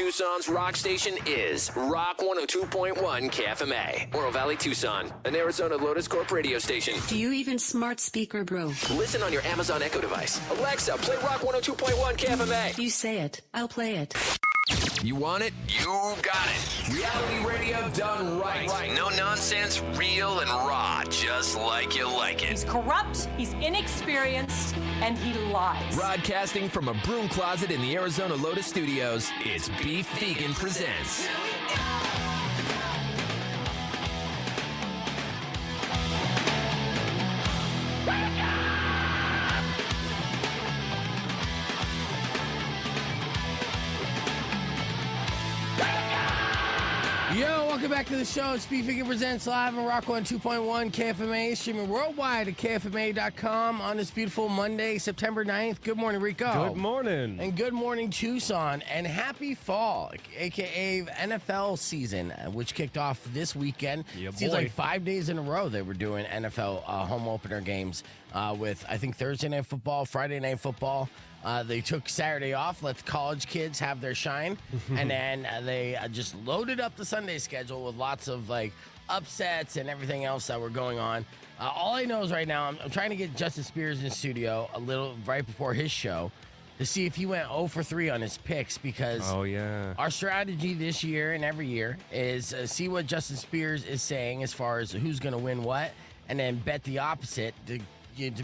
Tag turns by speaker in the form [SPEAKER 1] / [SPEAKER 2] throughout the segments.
[SPEAKER 1] Tucson's rock station is Rock 102.1 KFMA. Oro Valley, Tucson, an Arizona Lotus Corp radio station.
[SPEAKER 2] Do you even smart speaker, bro?
[SPEAKER 1] Listen on your Amazon Echo device. Alexa, play Rock 102.1 KFMA.
[SPEAKER 2] You say it, I'll play it.
[SPEAKER 1] You want it? You got it. Reality radio done right. No nonsense, real and raw, just like you like it.
[SPEAKER 3] He's corrupt, he's inexperienced, and he lies.
[SPEAKER 1] Broadcasting from a broom closet in the Arizona Lotus Studios, it's Beef Vegan Presents.
[SPEAKER 4] Yo, welcome back to the show. It's Beef Vegan Presents live on Rock 102.1 KFMA, streaming worldwide at KFMA.com on this beautiful Monday, September 9th. Good morning, Rico.
[SPEAKER 5] Good morning.
[SPEAKER 4] And good morning, Tucson. And happy fall, a.k.a. NFL season, which kicked off this weekend.
[SPEAKER 5] Yeah,
[SPEAKER 4] Seems
[SPEAKER 5] boy.
[SPEAKER 4] like 5 days in a row they were doing NFL home opener games with, I think, Thursday Night Football, Friday Night Football. They took Saturday off, let the college kids have their shine, and then they just loaded up the Sunday schedule with lots of like upsets and everything else that were going on. All I know is right now I'm trying to get Justin Spears in the studio a little right before his show to see if he went 0 for 3 on his picks, because our strategy this year and every year is see what Justin Spears is saying as far as who's going to win what, and then bet the opposite to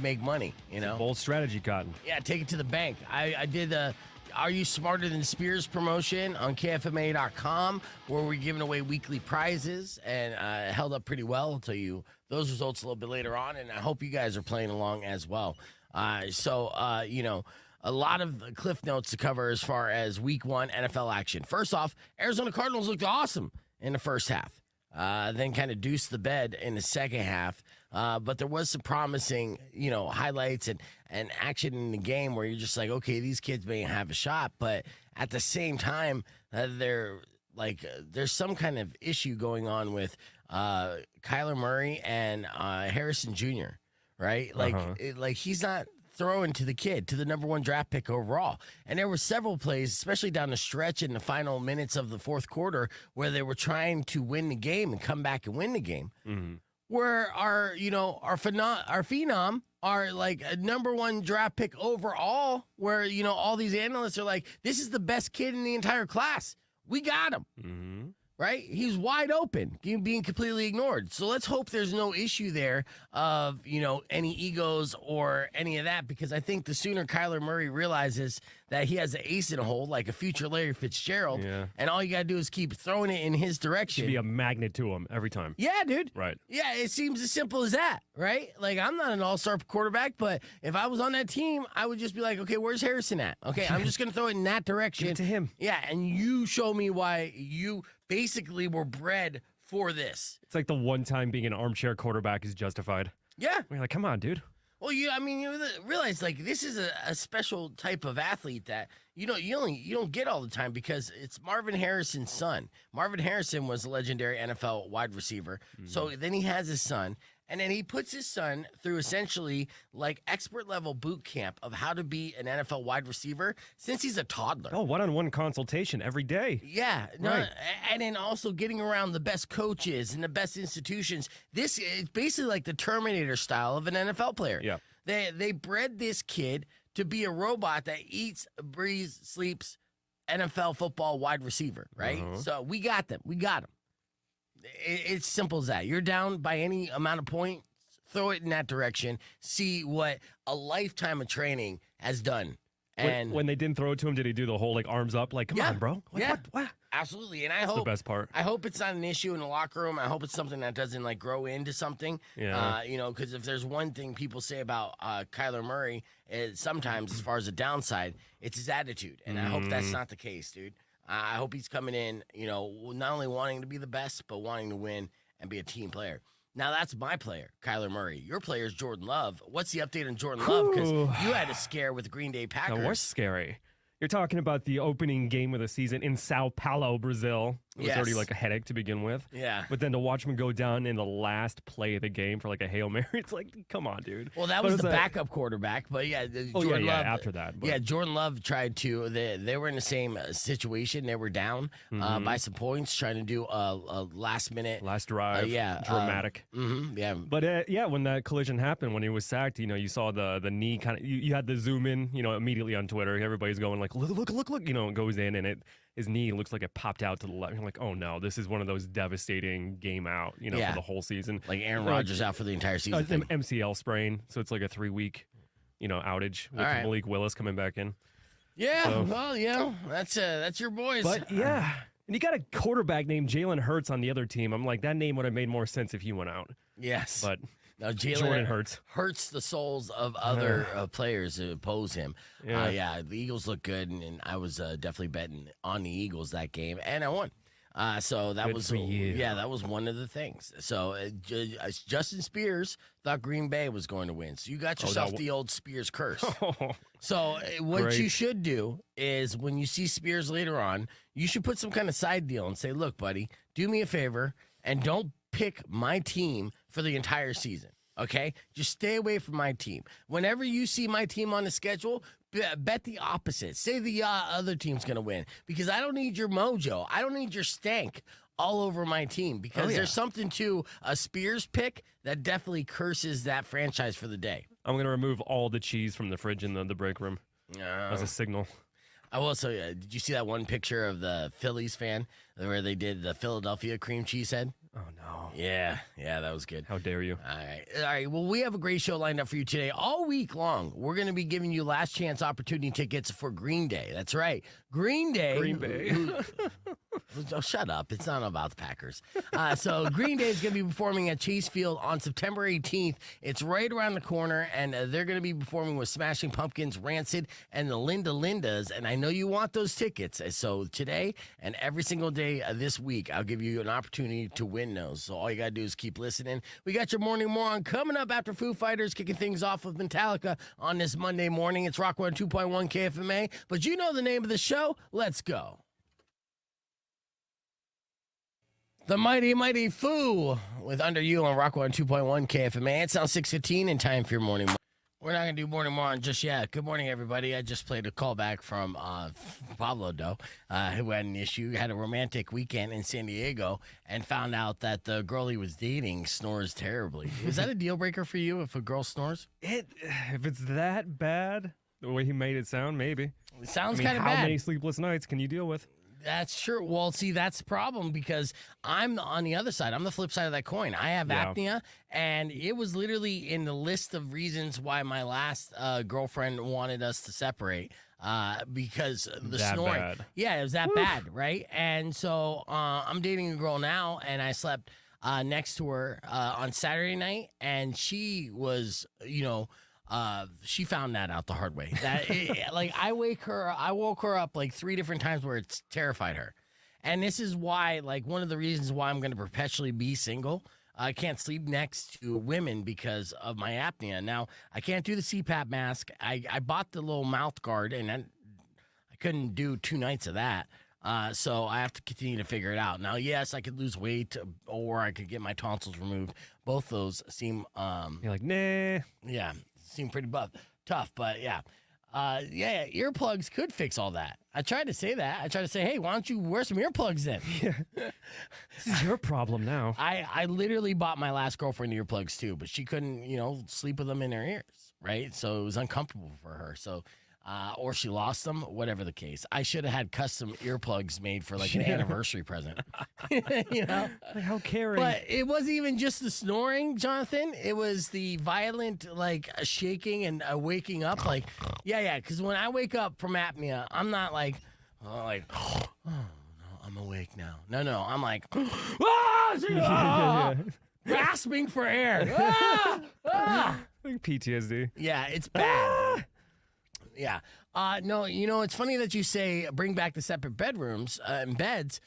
[SPEAKER 4] make money, you know?
[SPEAKER 5] Bold strategy, Cotton.
[SPEAKER 4] Yeah, take it to the bank. I did the Are You Smarter Than Spears promotion on KFMA.com, where we're giving away weekly prizes, and held up pretty well. I'll tell you those results a little bit later on, and I hope you guys are playing along as well. You know, a lot of cliff notes to cover as far as week one NFL action. First off, Arizona Cardinals looked awesome in the first half, then kind of deuced the bed in the second half. But there was some promising, you know, highlights and action in the game where you're just like, okay, these kids may have a shot, but at the same time, there's some kind of issue going on with Kyler Murray and Harrison Jr., right? Like he's not throwing to the kid, to the number one draft pick overall. And there were several plays, especially down the stretch in the final minutes of the fourth quarter, where they were trying to win the game and come back and win the game. Mm-hmm. Where our phenom, our like a number one draft pick overall, where, you know, all these analysts are like, this is the best kid in the entire class. We got him. Mm-hmm. Right? He's wide open, being completely ignored. So let's hope there's no issue there of, you know, any egos or any of that, because I think the sooner Kyler Murray realizes that he has an ace in a hole, like a future Larry Fitzgerald, and all you got to do is keep throwing it in his direction.
[SPEAKER 5] Should be a magnet to him every time.
[SPEAKER 4] Yeah, dude.
[SPEAKER 5] Right.
[SPEAKER 4] Yeah, it seems as simple as that, right? Like, I'm not an all-star quarterback, but if I was on that team, I would just be like, okay, where's Harrison at? Okay, I'm just going to throw it in that direction.
[SPEAKER 5] Give it to him.
[SPEAKER 4] Yeah, and you show me why you basically were bred for this.
[SPEAKER 5] It's like the one time being an armchair quarterback is justified.
[SPEAKER 4] Yeah.
[SPEAKER 5] You're like, come on, dude.
[SPEAKER 4] Well, you realize, like, this is a special type of athlete that, you don't get all the time, because it's Marvin Harrison's son. Marvin Harrison was a legendary NFL wide receiver. Mm-hmm. So then he has his son, and then he puts his son through essentially like expert level boot camp of how to be an NFL wide receiver since he's a toddler.
[SPEAKER 5] Oh, one-on-one consultation every day.
[SPEAKER 4] Yeah.
[SPEAKER 5] Right.
[SPEAKER 4] And then also getting around the best coaches and the best institutions. This is basically like the Terminator style of an NFL player.
[SPEAKER 5] Yeah.
[SPEAKER 4] They bred this kid to be a robot that eats, breathes, sleeps NFL football wide receiver, right?
[SPEAKER 5] Uh-huh.
[SPEAKER 4] So we got them. We got them. It's simple as that. You're down by any amount of points, throw it in that direction, see what a lifetime of training has done. And
[SPEAKER 5] when they didn't throw it to him, did he do the whole like arms up? Like, come on, bro. Like, what?
[SPEAKER 4] Absolutely. And
[SPEAKER 5] That's the best part.
[SPEAKER 4] I hope it's not an issue in the locker room. I hope it's something that doesn't like grow into something.
[SPEAKER 5] Yeah.
[SPEAKER 4] Because if there's one thing people say about Kyler Murray, is sometimes as far as a downside, it's his attitude. And I hope that's not the case, dude. I hope he's coming in, not only wanting to be the best, but wanting to win and be a team player. Now, that's my player, Kyler Murray. Your player is Jordan Love. What's the update on Jordan Love? Because you had a scare with the Green Bay Packers.
[SPEAKER 5] That was scary. You're talking about the opening game of the season in Sao Paulo, Brazil. It was already like a headache to begin with.
[SPEAKER 4] Yeah.
[SPEAKER 5] But then to watch him go down in the last play of the game for like a Hail Mary, it's like, come on, dude.
[SPEAKER 4] Well, that was the backup quarterback, but yeah, Jordan Love.
[SPEAKER 5] After that. But.
[SPEAKER 4] Yeah, Jordan Love tried to. They were in the same situation. They were down by some points, trying to do a last
[SPEAKER 5] drive. Dramatic.
[SPEAKER 4] Yeah.
[SPEAKER 5] But when that collision happened, when he was sacked, you saw the knee kind of. You had the zoom in, immediately on Twitter. Everybody's going like, look, it goes in and his knee looks like it popped out to the left. You're like, oh no, this is one of those devastating game out, for the whole season.
[SPEAKER 4] Like Aaron Rodgers out for the entire season.
[SPEAKER 5] MCL sprain, so it's like a 3-week, outage with Malik Willis coming back in.
[SPEAKER 4] Yeah, so, that's your boys.
[SPEAKER 5] But yeah, and you got a quarterback named Jalen Hurts on the other team. I'm like, that name would have made more sense if he went out.
[SPEAKER 4] Yes,
[SPEAKER 5] but.
[SPEAKER 4] Now,
[SPEAKER 5] Jordan Hurts
[SPEAKER 4] hurts the souls of other players who oppose him. The Eagles look good, and I was definitely betting on the Eagles that game, and I won. So that was that was one of the things. So Justin Spears thought Green Bay was going to win. So you got yourself the old Spears curse. So what you should do is when you see Spears later on, you should put some kind of side deal and say, look, buddy, do me a favor and don't pick my team for the entire season, okay? Just stay away from my team. Whenever you see my team on the schedule, bet the opposite. Say the other team's going to win because I don't need your mojo. I don't need your stank all over my team because there's something to a Spears pick that definitely curses that franchise for the day.
[SPEAKER 5] I'm going to remove all the cheese from the fridge in the break room as a signal.
[SPEAKER 4] I will tell you, did you see that one picture of the Phillies fan where they did the Philadelphia cream cheese head?
[SPEAKER 5] Oh, no.
[SPEAKER 4] Yeah, that was good.
[SPEAKER 5] How dare you?
[SPEAKER 4] All right. Well, we have a great show lined up for you today. All week long, we're going to be giving you last chance opportunity tickets for Green Day. That's right. Green Bay. Oh, shut up. It's not about the Packers. So Green Day is going to be performing at Chase Field on September 18th. It's right around the corner, and they're going to be performing with Smashing Pumpkins, Rancid, and the Linda Lindas. And I know you want those tickets. So today and every single day this week, I'll give you an opportunity to win those. So all you got to do is keep listening. We got your Morning Moron coming up after Foo Fighters, kicking things off with Metallica on this Monday morning. It's Rock 102.1 KFMA. But you know the name of the show. Let's go. The Mighty Mighty Foo with Under You on Rock 102.1 KFMA. It's now 6:15 and time for your Morning Moron. We're not going to do Morning Moron just yet. Good morning, everybody. I just played a callback from Pablo Doe, who had an issue, had a romantic weekend in San Diego, and found out that the girl he was dating snores terribly. Is that a deal breaker for you if a girl snores?
[SPEAKER 5] If it's that bad, the way he made it sound, maybe.
[SPEAKER 4] It sounds kind of
[SPEAKER 5] how
[SPEAKER 4] bad.
[SPEAKER 5] How many sleepless nights can you deal with?
[SPEAKER 4] That's true. Well, see, that's the problem because I'm on the other side. I'm the flip side of that coin. I have apnea, and it was literally in the list of reasons why my last girlfriend wanted us to separate because the snoring. Bad. Yeah, it was that bad, right? And so I'm dating a girl now, and I slept next to her on Saturday night, and she was, she found that out the hard way. That I woke her up like 3 different times where it's terrified her. And this is why, one of the reasons why I'm going to perpetually be single. I can't sleep next to women because of my apnea. Now, I can't do the CPAP mask. I bought the little mouth guard, and I couldn't do 2 nights of that. So I have to continue to figure it out. Now, yes, I could lose weight or I could get my tonsils removed. Both those seem...
[SPEAKER 5] You're like, nah.
[SPEAKER 4] Yeah. Seem pretty tough, but yeah. Earplugs could fix all that. I tried to say that. I tried to say, hey, why don't you wear some earplugs then?
[SPEAKER 5] Yeah. This is your problem now.
[SPEAKER 4] I literally bought my last girlfriend earplugs too, but she couldn't, sleep with them in her ears, right? So it was uncomfortable for her. So, or she lost them, whatever the case. I should have had custom earplugs made for an anniversary present.
[SPEAKER 5] How caring.
[SPEAKER 4] But it wasn't even just the snoring, Jonathan. It was the violent, shaking and waking up. Because when I wake up from apnea, I'm not oh, no, I'm awake now. No, I'm like, gasping for air.
[SPEAKER 5] Like PTSD.
[SPEAKER 4] Yeah, it's bad. Yeah. No, it's funny that you say bring back the separate bedrooms and beds.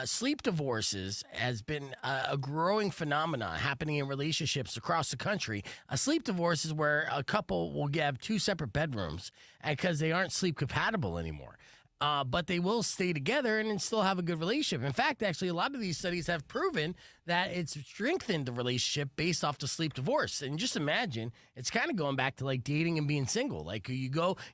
[SPEAKER 4] Sleep divorces has been a growing phenomenon happening in relationships across the country. A sleep divorce is where a couple will have 2 separate bedrooms because they aren't sleep compatible anymore. but they will stay together and then still have a good relationship. In fact, actually, a lot of these studies have proven that it's strengthened the relationship based off the sleep divorce. And just imagine, it's kind of going back to like dating and being single. Like you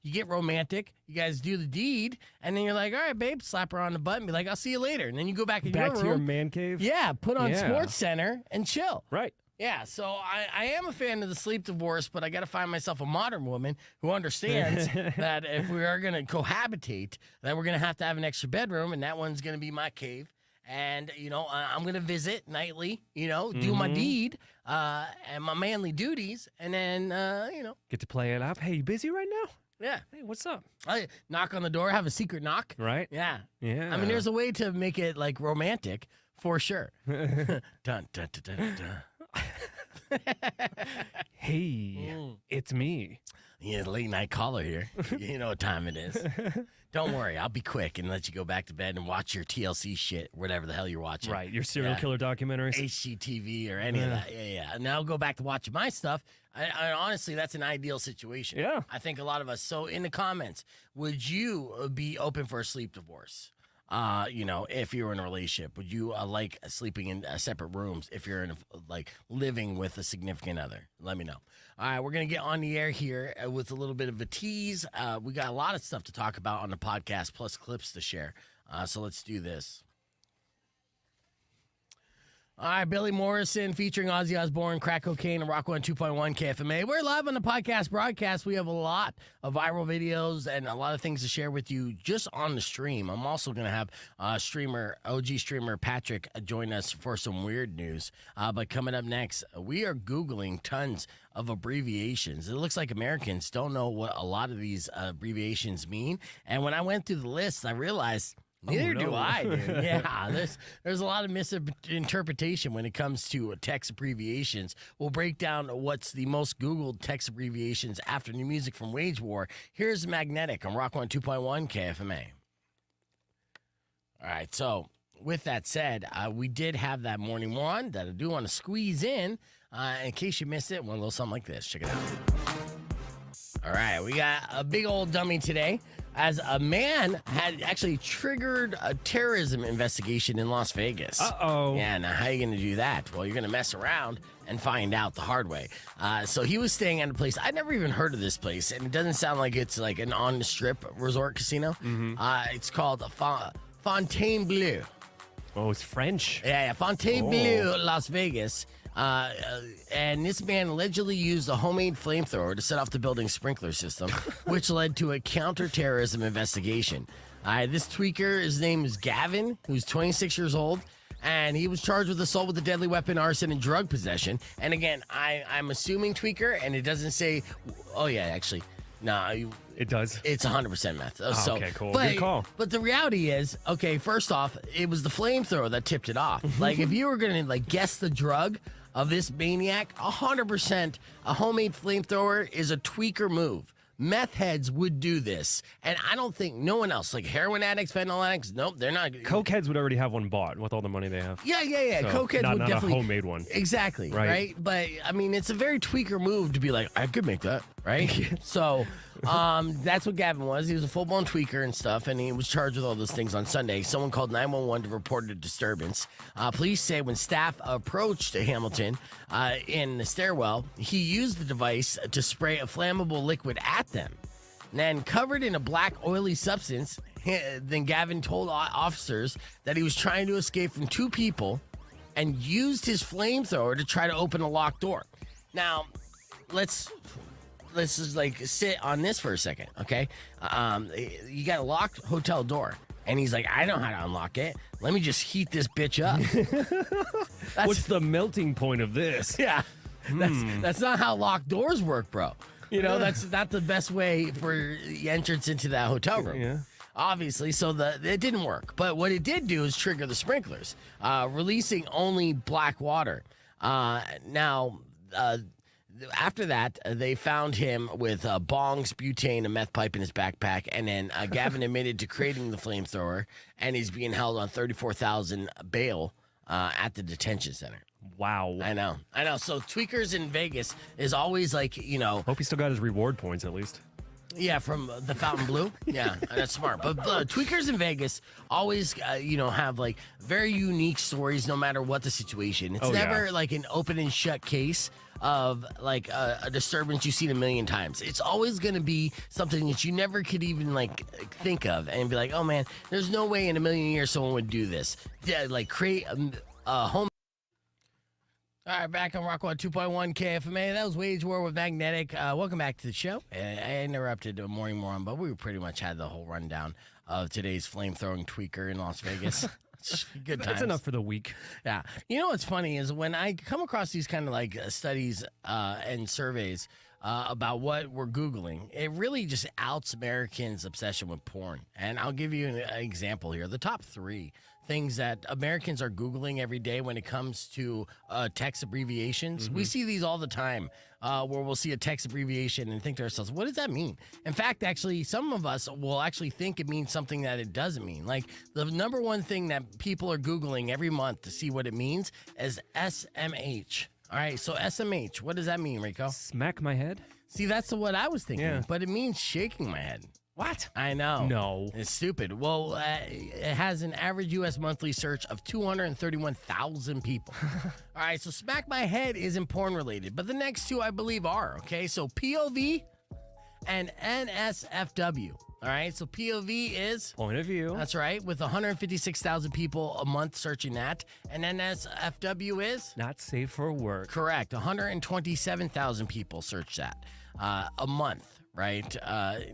[SPEAKER 4] get romantic, you guys do the deed, and then you're like, all right, babe, slap her on the butt and be like, I'll see you later. And then you go back in your room.
[SPEAKER 5] Back to your man cave?
[SPEAKER 4] Yeah, put on Sports Center and chill.
[SPEAKER 5] Right.
[SPEAKER 4] Yeah, so I am a fan of the sleep divorce, but I got to find myself a modern woman who understands that if we are going to cohabitate, that we're going to have an extra bedroom, and that one's going to be my cave. And, I'm going to visit nightly, do my deed and my manly duties, and then,
[SPEAKER 5] Get to play it up. Hey, you busy right now?
[SPEAKER 4] Yeah.
[SPEAKER 5] Hey, what's up?
[SPEAKER 4] I knock on the door, have a secret knock.
[SPEAKER 5] Right?
[SPEAKER 4] Yeah.
[SPEAKER 5] Yeah.
[SPEAKER 4] I mean, there's a way to make it, like, romantic, for sure. Dun, dun, dun, dun, dun.
[SPEAKER 5] Hey, it's me.
[SPEAKER 4] Yeah, late night caller here. You know what time it is. Don't worry, I'll be quick and let you go back to bed and watch your TLC shit, whatever the hell you're watching.
[SPEAKER 5] Right, your serial killer documentaries.
[SPEAKER 4] HGTV or any of that. Yeah. Now I'll go back to watching my stuff. I honestly, that's an ideal situation.
[SPEAKER 5] Yeah.
[SPEAKER 4] I think a lot of us. So in the comments, would you be open for a sleep divorce? If you were in a relationship, would you like sleeping in separate rooms if you're in living with a significant other? Let me know. All right, we're going to get on the air here with a little bit of a tease. We got a lot of stuff to talk about on the podcast, plus clips to share. So let's do this. All right, Billy Morrison featuring Ozzy Osbourne, Crack Cocaine, and Rock 102.1 KFMA. We're live on the podcast broadcast. We have a lot of viral videos and a lot of things to share with you just on the stream. I'm also going to have OG streamer Patrick join us for some weird news. But coming up next, we are Googling tons of abbreviations. It looks like Americans don't know what a lot of these abbreviations mean. And when I went through the list, I realized neither do I, dude. Yeah, there's a lot of misinterpretation when it comes to text abbreviations. We'll break down what's the most Googled text abbreviations after new music from Wage War. Here's Magnetic on Rock 102.1 KFMA. All right, so with that said, we did have that morning one that I do want to squeeze in case you missed it. One little something like this. Check it out. All right, we got a big old dummy today, as a man had actually triggered a terrorism investigation in Las Vegas.
[SPEAKER 5] Uh-oh.
[SPEAKER 4] Yeah, now how are you going to do that? Well, you're going to mess around and find out the hard way. So he was staying at a place. I'd never even heard of this place, and it doesn't sound like it's like an on-the-strip resort casino. Mm-hmm. It's called Fontainebleau.
[SPEAKER 5] Oh, it's French.
[SPEAKER 4] Yeah, Fontainebleau, Las Vegas. And this man allegedly used a homemade flamethrower to set off the building's sprinkler system, which led to a counterterrorism investigation. This tweaker, his name is Gavin, who's 26 years old, and he was charged with assault with a deadly weapon, arson, and drug possession. And again, I'm assuming tweaker, and it doesn't say. Oh yeah, actually, no.
[SPEAKER 5] It does.
[SPEAKER 4] It's 100% meth. So,
[SPEAKER 5] okay, cool.
[SPEAKER 4] But,
[SPEAKER 5] good call.
[SPEAKER 4] But the reality is, okay, first off, it was the flamethrower that tipped it off. Like, if you were going to, guess the drug of this maniac, 100% a homemade flamethrower is a tweaker move. Meth heads would do this, and I don't think no one else, like heroin addicts, fentanyl addicts, nope, they're not.
[SPEAKER 5] Coke heads would already have one bought with all the money they have.
[SPEAKER 4] Yeah.
[SPEAKER 5] So,
[SPEAKER 4] Coke heads would
[SPEAKER 5] not
[SPEAKER 4] definitely.
[SPEAKER 5] a homemade one.
[SPEAKER 4] Exactly, right? But, I mean, it's a very tweaker move to be like, I could make that, right? So, that's what Gavin was. He was a full-blown tweaker and stuff, and he was charged with all those things on Sunday. Someone called 911 to report a disturbance. Police say when staff approached Hamilton in the stairwell, he used the device to spray a flammable liquid at them. Then, covered in a black, oily substance, then Gavin told officers that he was trying to escape from two people and used his flamethrower to try to open a locked door. Now, let's just sit on this for a second, okay? You got a locked hotel door, and he's like, I know how to unlock it. Let me just heat this bitch up.
[SPEAKER 5] What's the melting point of this?
[SPEAKER 4] Yeah, that's not how locked doors work, bro. You know, that's not the best way for the entrance into that hotel room.
[SPEAKER 5] Yeah.
[SPEAKER 4] Obviously, so it didn't work. But what it did do is trigger the sprinklers, releasing only black water. Now, after that, they found him with bongs, butane, a meth pipe in his backpack, and then Gavin admitted to creating the flamethrower, and he's being held on $34,000 bail at the detention center.
[SPEAKER 5] Wow.
[SPEAKER 4] I know. So tweakers in Vegas is always like,
[SPEAKER 5] Hope he still got his reward points at least.
[SPEAKER 4] Yeah, from the Fountain Blue. Yeah, that's smart. But tweakers in Vegas always, have like very unique stories no matter what the situation. It's never like an open and shut case of like a disturbance you've seen a million times. It's always going to be something that you never could even like think of and be like, oh man, there's no way in a million years someone would do this. Yeah, like create a home. All right, back on Rock 2.1 KFMA. That was Wage War with Magnetic. Welcome back to the show. I interrupted a morning moron, but we pretty much had the whole rundown of today's flamethrowing tweaker in Las Vegas. Good times.
[SPEAKER 5] That's enough for the week.
[SPEAKER 4] Yeah. You know what's funny is when I come across these kind of like studies and surveys about what we're Googling, it really just outs Americans' obsession with porn. And I'll give you an example here. The top 3 things that Americans are Googling every day when it comes to text abbreviations. We see these all the time where we'll see a text abbreviation and think to ourselves, what does that mean? In fact, actually, some of us will actually think it means something that it doesn't mean. Like the number one thing that people are Googling every month to see what it means is SMH. All right, so SMH, what does that mean, Rico?
[SPEAKER 5] Smack my head?
[SPEAKER 4] See, that's what I was thinking,
[SPEAKER 5] Yeah.
[SPEAKER 4] but it means shaking my head.
[SPEAKER 5] What?
[SPEAKER 4] I know.
[SPEAKER 5] No.
[SPEAKER 4] It's stupid. Well, it has an average U.S. monthly search of 231,000 people. All right, so Smack My Head isn't porn related, but the next 2 I believe are, okay? So POV and NSFW. All right, so POV is...
[SPEAKER 5] Point of view.
[SPEAKER 4] That's right, with 156,000 people a month searching that. And NSFW is?
[SPEAKER 5] Not safe for work.
[SPEAKER 4] Correct, 127,000 people search that a month. Right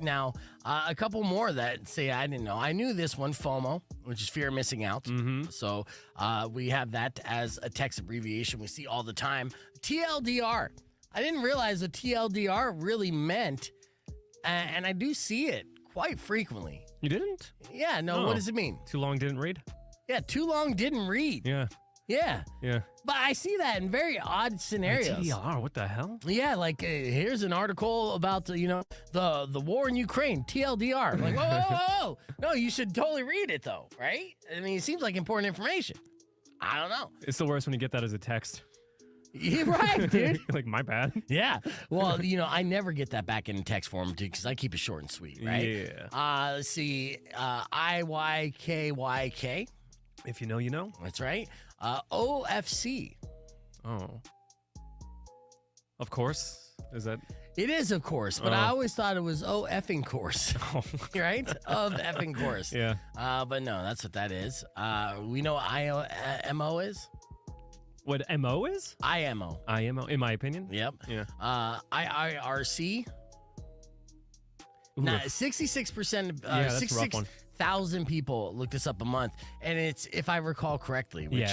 [SPEAKER 4] now, a couple more that say I didn't know. I knew this one, FOMO, which is fear of missing out. So we have that as a text abbreviation we see all the time. TLDR. I didn't realize what TLDR really meant, and I do see it quite frequently.
[SPEAKER 5] You didn't?
[SPEAKER 4] Yeah, no. What does it mean?
[SPEAKER 5] Too long didn't read?
[SPEAKER 4] Yeah, too long didn't read.
[SPEAKER 5] Yeah.
[SPEAKER 4] Yeah.
[SPEAKER 5] Yeah.
[SPEAKER 4] But I see that in very odd scenarios.
[SPEAKER 5] TDR, what the hell?
[SPEAKER 4] Yeah, like here's an article about the war in Ukraine, TLDR. Like, whoa. No, you should totally read it though, right? I mean, it seems like important information. I don't know.
[SPEAKER 5] It's the worst when you get that as a text.
[SPEAKER 4] You're right, dude.
[SPEAKER 5] Like, my bad.
[SPEAKER 4] Yeah. Well, I never get that back in text form because I keep it short and sweet, right?
[SPEAKER 5] Yeah.
[SPEAKER 4] Let's see. IYKYK.
[SPEAKER 5] If you know, you know.
[SPEAKER 4] That's right. OFC.
[SPEAKER 5] Oh. Of course. Is that?
[SPEAKER 4] It is, of course, but I always thought it was effing course. Right? Of effing course.
[SPEAKER 5] Yeah.
[SPEAKER 4] But no, that's what that is. We know what IMO is.
[SPEAKER 5] What MO is?
[SPEAKER 4] IMO.
[SPEAKER 5] IMO, in my opinion.
[SPEAKER 4] Yep.
[SPEAKER 5] Yeah.
[SPEAKER 4] IIRC.
[SPEAKER 5] Ooh,
[SPEAKER 4] Now, 66%,
[SPEAKER 5] that's a rough one.
[SPEAKER 4] 66,000 people looked this up a month, and it's, if I recall correctly. Which,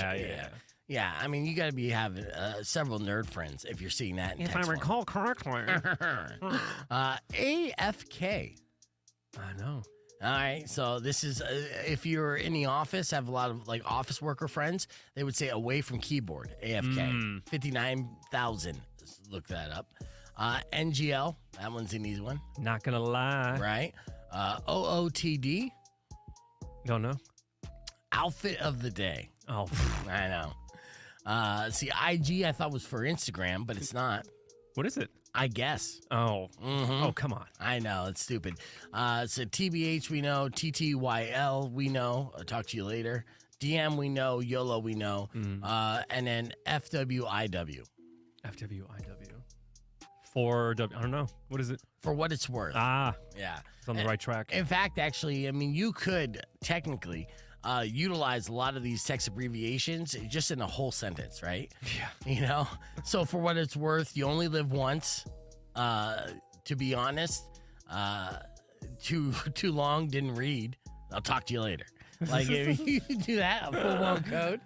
[SPEAKER 4] yeah. I mean, you got to be having several nerd friends if you're seeing that. In
[SPEAKER 5] If I
[SPEAKER 4] text form.
[SPEAKER 5] recall correctly.
[SPEAKER 4] AFK.
[SPEAKER 5] I know.
[SPEAKER 4] All right, so this is if you're in the office, have a lot of like office worker friends, they would say away from keyboard, AFK. 59,000. Look that up. NGL, that one's an easy one.
[SPEAKER 5] Not gonna lie.
[SPEAKER 4] Right. OOTD.
[SPEAKER 5] Don't know.
[SPEAKER 4] Outfit of the day.
[SPEAKER 5] Oh.
[SPEAKER 4] I know. See, IG I thought was for Instagram, but it's not.
[SPEAKER 5] What is it?
[SPEAKER 4] I guess.
[SPEAKER 5] Oh. Oh, come on.
[SPEAKER 4] I know, it's stupid. So TBH we know, TTYL we know. I'll talk to you later. DM we know, YOLO we know. And then FWIW.
[SPEAKER 5] FWIW. For I don't know. What is it?
[SPEAKER 4] For what it's worth.
[SPEAKER 5] Ah.
[SPEAKER 4] Yeah.
[SPEAKER 5] It's on the right track.
[SPEAKER 4] In fact, actually, I mean, you could technically utilize a lot of these text abbreviations just in a whole sentence, right?
[SPEAKER 5] Yeah.
[SPEAKER 4] So for what it's worth, you only live once. To be honest, too long, didn't read. I'll talk to you later. Like if you do that, a full-blown code.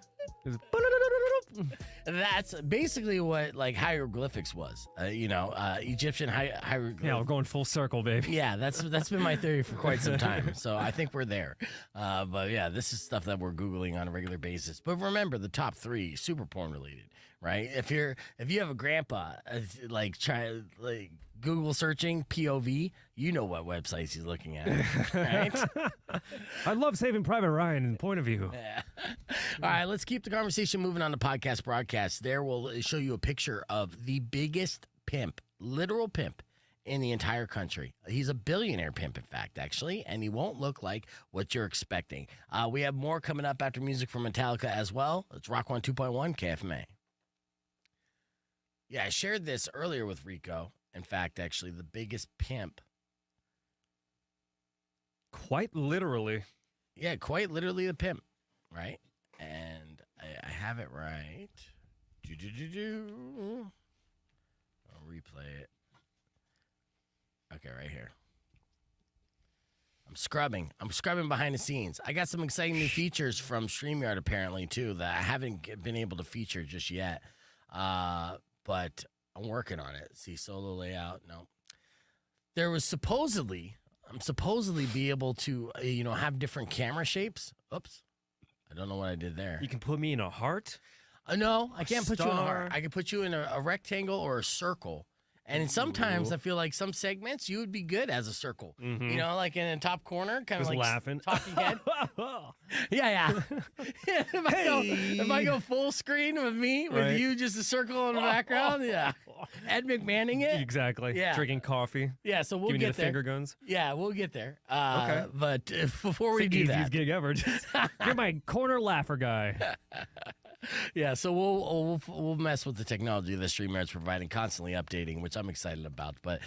[SPEAKER 4] That's basically what like hieroglyphics was. Egyptian hieroglyphics.
[SPEAKER 5] Yeah, we're going full circle, baby.
[SPEAKER 4] Yeah, that's been my theory for quite some time. So I think we're there. But yeah, this is stuff that we're Googling on a regular basis. But remember, the top 3 super porn related, right? If you have a grandpa, try Google searching POV, you know what websites he's looking at, right?
[SPEAKER 5] I love Saving Private Ryan in Point of View.
[SPEAKER 4] Yeah. All right, let's keep the conversation moving on the podcast broadcast. There we'll show you a picture of the biggest pimp, literal pimp, in the entire country. He's a billionaire pimp, in fact, actually, and he won't look like what you're expecting. We have more coming up after music from Metallica as well. It's Rock 102.1 KFMA. Yeah, I shared this earlier with Rico. In fact, actually, the biggest pimp.
[SPEAKER 5] Quite literally.
[SPEAKER 4] Yeah, quite literally the pimp, right? And I have it right. I'll replay it. Okay, right here. I'm scrubbing behind the scenes. I got some exciting new features from StreamYard apparently too that I haven't been able to feature just yet. But I'm working on it. See, solo layout. No. There was supposedly be able to have different camera shapes. Oops. I don't know what I did there.
[SPEAKER 5] You can put me in a heart?
[SPEAKER 4] No, I can't put you in a heart. I can put you in a rectangle or a circle. And sometimes I feel like some segments you would be good as a circle.
[SPEAKER 5] Mm-hmm.
[SPEAKER 4] You know, like in a top corner, kind of like
[SPEAKER 5] laughing.
[SPEAKER 4] talking head. Yeah. If I go full screen with me, with you just a circle in the background, yeah. Ed McManning it.
[SPEAKER 5] Exactly.
[SPEAKER 4] Yeah.
[SPEAKER 5] Drinking coffee.
[SPEAKER 4] Yeah, so we'll
[SPEAKER 5] Giving
[SPEAKER 4] get
[SPEAKER 5] you the
[SPEAKER 4] there.
[SPEAKER 5] finger guns.
[SPEAKER 4] Yeah, we'll get there.
[SPEAKER 5] Okay.
[SPEAKER 4] But before we
[SPEAKER 5] It's the
[SPEAKER 4] do
[SPEAKER 5] easiest
[SPEAKER 4] that.
[SPEAKER 5] gig ever. You're my corner laugher guy.
[SPEAKER 4] Yeah, so we'll mess with the technology that StreamYard's providing, constantly updating, which I'm excited about. But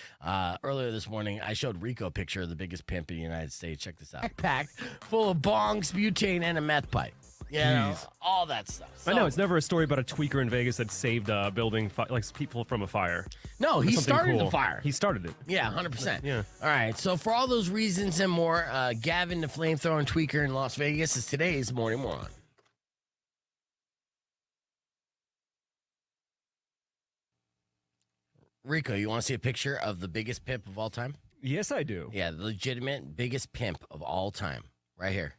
[SPEAKER 4] earlier this morning, I showed Rico a picture of the biggest pimp in the United States. Check this out. Backpack full of bongs, butane, and a meth pipe. Yeah, all that stuff.
[SPEAKER 5] I know, it's never a story about a tweaker in Vegas that saved a building, like people from a fire.
[SPEAKER 4] No, he
[SPEAKER 5] Something
[SPEAKER 4] started
[SPEAKER 5] cool.
[SPEAKER 4] the fire.
[SPEAKER 5] He started it.
[SPEAKER 4] Yeah, 100%.
[SPEAKER 5] Yeah.
[SPEAKER 4] All right, so for all those reasons and more, Gavin, the flamethrowing tweaker in Las Vegas, is today's Morning Moron. Rico, you want to see a picture of the biggest pimp of all time?
[SPEAKER 5] Yes, I do.
[SPEAKER 4] Yeah, the legitimate biggest pimp of all time. Right here.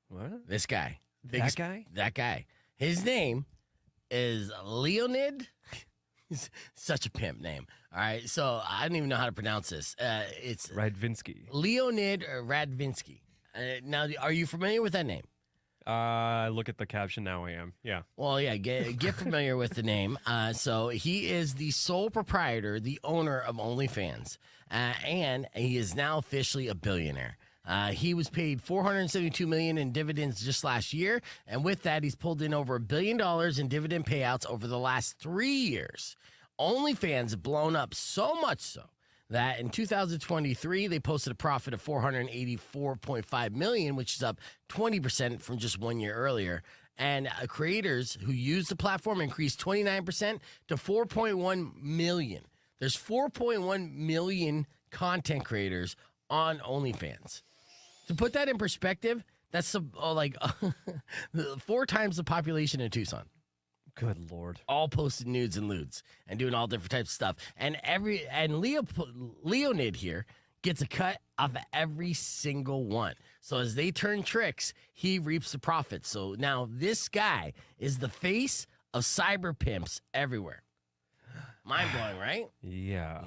[SPEAKER 5] What?
[SPEAKER 4] This guy.
[SPEAKER 5] That guy?
[SPEAKER 4] That guy. His name is Leonid. He's such a pimp name. All right, so I don't even know how to pronounce this. It's
[SPEAKER 5] Radvinsky.
[SPEAKER 4] Leonid Radvinsky. Now, are you familiar with that name?
[SPEAKER 5] Look at the caption now. I am. Yeah.
[SPEAKER 4] Well, yeah, get familiar with the name. So he is the sole proprietor, the owner of OnlyFans, and he is now officially a billionaire. He was paid $472 million in dividends just last year, and with that, he's pulled in over $1 billion in dividend payouts over the last 3 years. OnlyFans have blown up so much so that in 2023, they posted a profit of $484.5 million, which is up 20% from just 1 year earlier. And creators who use the platform increased 29% to 4.1 million. There's 4.1 million content creators on OnlyFans. To put that in perspective, that's like 4 times the population in Tucson.
[SPEAKER 5] Good Lord.
[SPEAKER 4] All posted nudes and lewds and doing all different types of stuff. And Leonid here gets a cut off of every single one. So as they turn tricks, he reaps the profits. So now this guy is the face of cyber pimps everywhere. Mind blowing, right?
[SPEAKER 5] Yeah.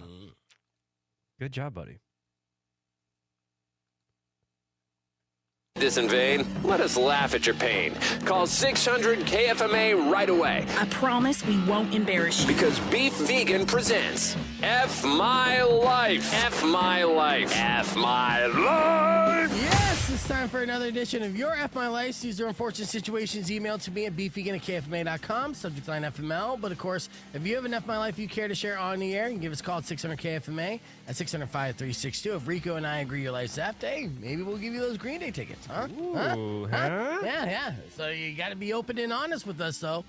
[SPEAKER 5] Good job, buddy.
[SPEAKER 1] This in vain? Let us laugh at your pain. Call 600-KFMA right away.
[SPEAKER 6] I promise we won't embarrass you.
[SPEAKER 1] Because Beef Vegan presents F My Life. F My Life. F My Life.
[SPEAKER 4] Yes, it's time for another edition of Your F My Life. These are unfortunate situations emailed to me at beefvegan@kfma.com. Subject line FML. But of course, if you have an F My Life you care to share on the air, you can give us a call at 600-KFMA at 600-5362. If Rico and I agree your life's F, hey, maybe we'll give you those Green Day tickets. Huh?
[SPEAKER 5] Ooh, huh?
[SPEAKER 4] Yeah. So you got to be open and honest with us, though,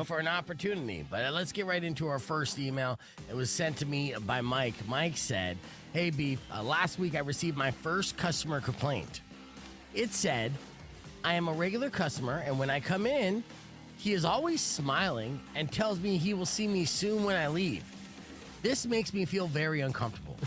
[SPEAKER 4] for an opportunity. But let's get right into our first email. It was sent to me by Mike. Mike said, "Hey, Beef, last week I received my first customer complaint. It said, I am a regular customer, and when I come in, he is always smiling and tells me he will see me soon when I leave. This makes me feel very uncomfortable.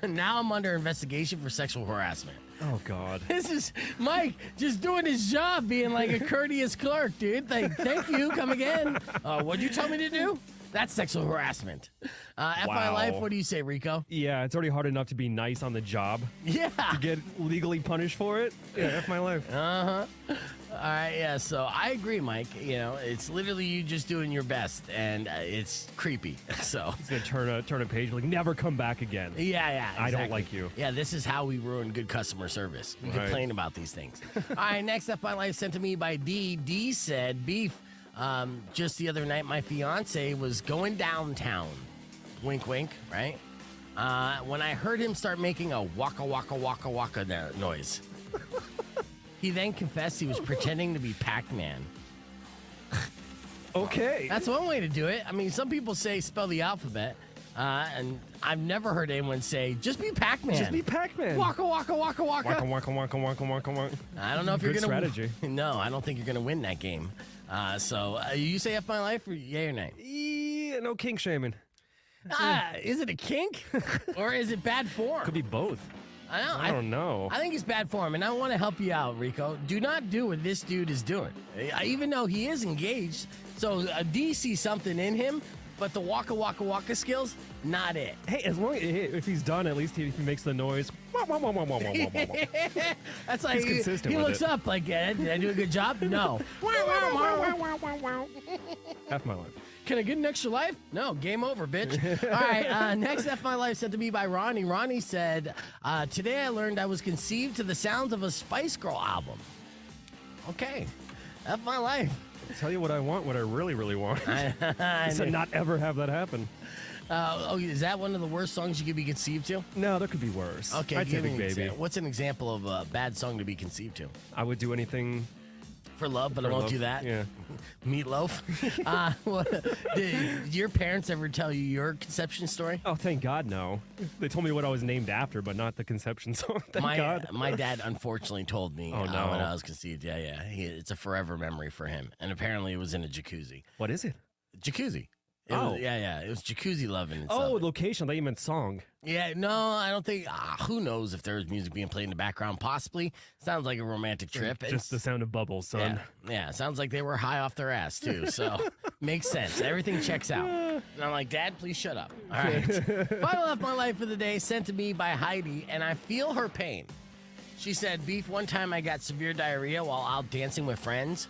[SPEAKER 4] Now I'm under investigation for sexual harassment."
[SPEAKER 5] Oh, God.
[SPEAKER 4] This is Mike just doing his job, being like a courteous clerk, dude. Like, thank you, come again. What'd you tell me to do? That's sexual harassment. F My Life, what do you say, Rico?
[SPEAKER 5] Yeah, it's already hard enough to be nice on the job.
[SPEAKER 4] Yeah.
[SPEAKER 5] To get legally punished for it? Yeah, F my life.
[SPEAKER 4] All right, yeah, so I agree, Mike. You know, it's literally you just doing your best, and it's creepy. So
[SPEAKER 5] He's gonna turn a page like never come back again.
[SPEAKER 4] yeah,
[SPEAKER 5] I don't
[SPEAKER 4] exactly.
[SPEAKER 5] like you.
[SPEAKER 4] Yeah, this is how we ruin good customer service. We
[SPEAKER 5] Right.
[SPEAKER 4] complain about these things. All right, next up, my life sent to me by D. D said, Beef, just the other night, my fiance was going downtown. Wink, wink, right? When I heard him start making a waka, waka, waka, waka noise. He then confessed he was pretending to be Pac-Man.
[SPEAKER 5] Okay.
[SPEAKER 4] That's one way to do it. I mean, some people say spell the alphabet, and I've never heard anyone say just be Pac-Man.
[SPEAKER 5] Just be Pac-Man.
[SPEAKER 4] Waka, waka, waka, waka.
[SPEAKER 5] Waka, waka, waka, waka, waka, waka.
[SPEAKER 4] I don't know if
[SPEAKER 5] Good
[SPEAKER 4] you're going to
[SPEAKER 5] strategy.
[SPEAKER 4] No, I don't think you're going to win that game. So you say F my life or yay or nay?
[SPEAKER 5] Yeah, no kink shaming.
[SPEAKER 4] Is it a kink or is it bad form?
[SPEAKER 5] Could be both.
[SPEAKER 4] I
[SPEAKER 5] I don't know.
[SPEAKER 4] I think it's bad form, and I want to help you out, Rico. Do not do what this dude is doing. Even though he is engaged, so D sees something in him, but the waka waka waka skills, not it.
[SPEAKER 5] Hey, as long if he's done, at least he makes the noise.
[SPEAKER 4] That's like
[SPEAKER 5] He's consistent
[SPEAKER 4] he
[SPEAKER 5] with
[SPEAKER 4] looks
[SPEAKER 5] it.
[SPEAKER 4] up like, did I do a good job? No.
[SPEAKER 5] Half my life.
[SPEAKER 4] Can I get an extra life? No, game over, bitch. All right, next F My Life sent to me by Ronnie. Ronnie said, today I learned I was conceived to the sounds of a Spice Girl album. Okay, F My Life.
[SPEAKER 5] I'll tell you what I want, what I really, really want.
[SPEAKER 4] I
[SPEAKER 5] Is to
[SPEAKER 4] knew-
[SPEAKER 5] not ever have that happen.
[SPEAKER 4] is that one of the worst songs you could be conceived to?
[SPEAKER 5] No, there could be worse.
[SPEAKER 4] Okay,
[SPEAKER 5] I'd say
[SPEAKER 4] give me
[SPEAKER 5] Big
[SPEAKER 4] an
[SPEAKER 5] Baby.
[SPEAKER 4] example. What's an example of a bad song to be conceived to?
[SPEAKER 5] I would do anything
[SPEAKER 4] For love, but I
[SPEAKER 5] for
[SPEAKER 4] won't
[SPEAKER 5] love.
[SPEAKER 4] do that.
[SPEAKER 5] Yeah.
[SPEAKER 4] Meatloaf. Did your parents ever tell you your conception story?
[SPEAKER 5] Oh, thank God, no. They told me what I was named after, but not the conception song. Thank God.
[SPEAKER 4] My dad unfortunately told me
[SPEAKER 5] Oh, no.
[SPEAKER 4] when I was conceived. Yeah. It's a forever memory for him. And apparently it was in a jacuzzi.
[SPEAKER 5] What is it?
[SPEAKER 4] Jacuzzi. It
[SPEAKER 5] Oh.
[SPEAKER 4] was, yeah. It was jacuzzi loving. And
[SPEAKER 5] Oh,
[SPEAKER 4] stuff.
[SPEAKER 5] location. I thought you meant song.
[SPEAKER 4] Yeah, no, I don't think. Who knows if there's music being played in the background? Possibly. Sounds like a romantic trip.
[SPEAKER 5] Just the sound of bubbles, son.
[SPEAKER 4] Yeah, sounds like they were high off their ass, too. So, makes sense. Everything checks out. And I'm like, Dad, please shut up. All right. Final F My Life for the day sent to me by Heidi, and I feel her pain. She said, Beef, one time I got severe diarrhea while out dancing with friends.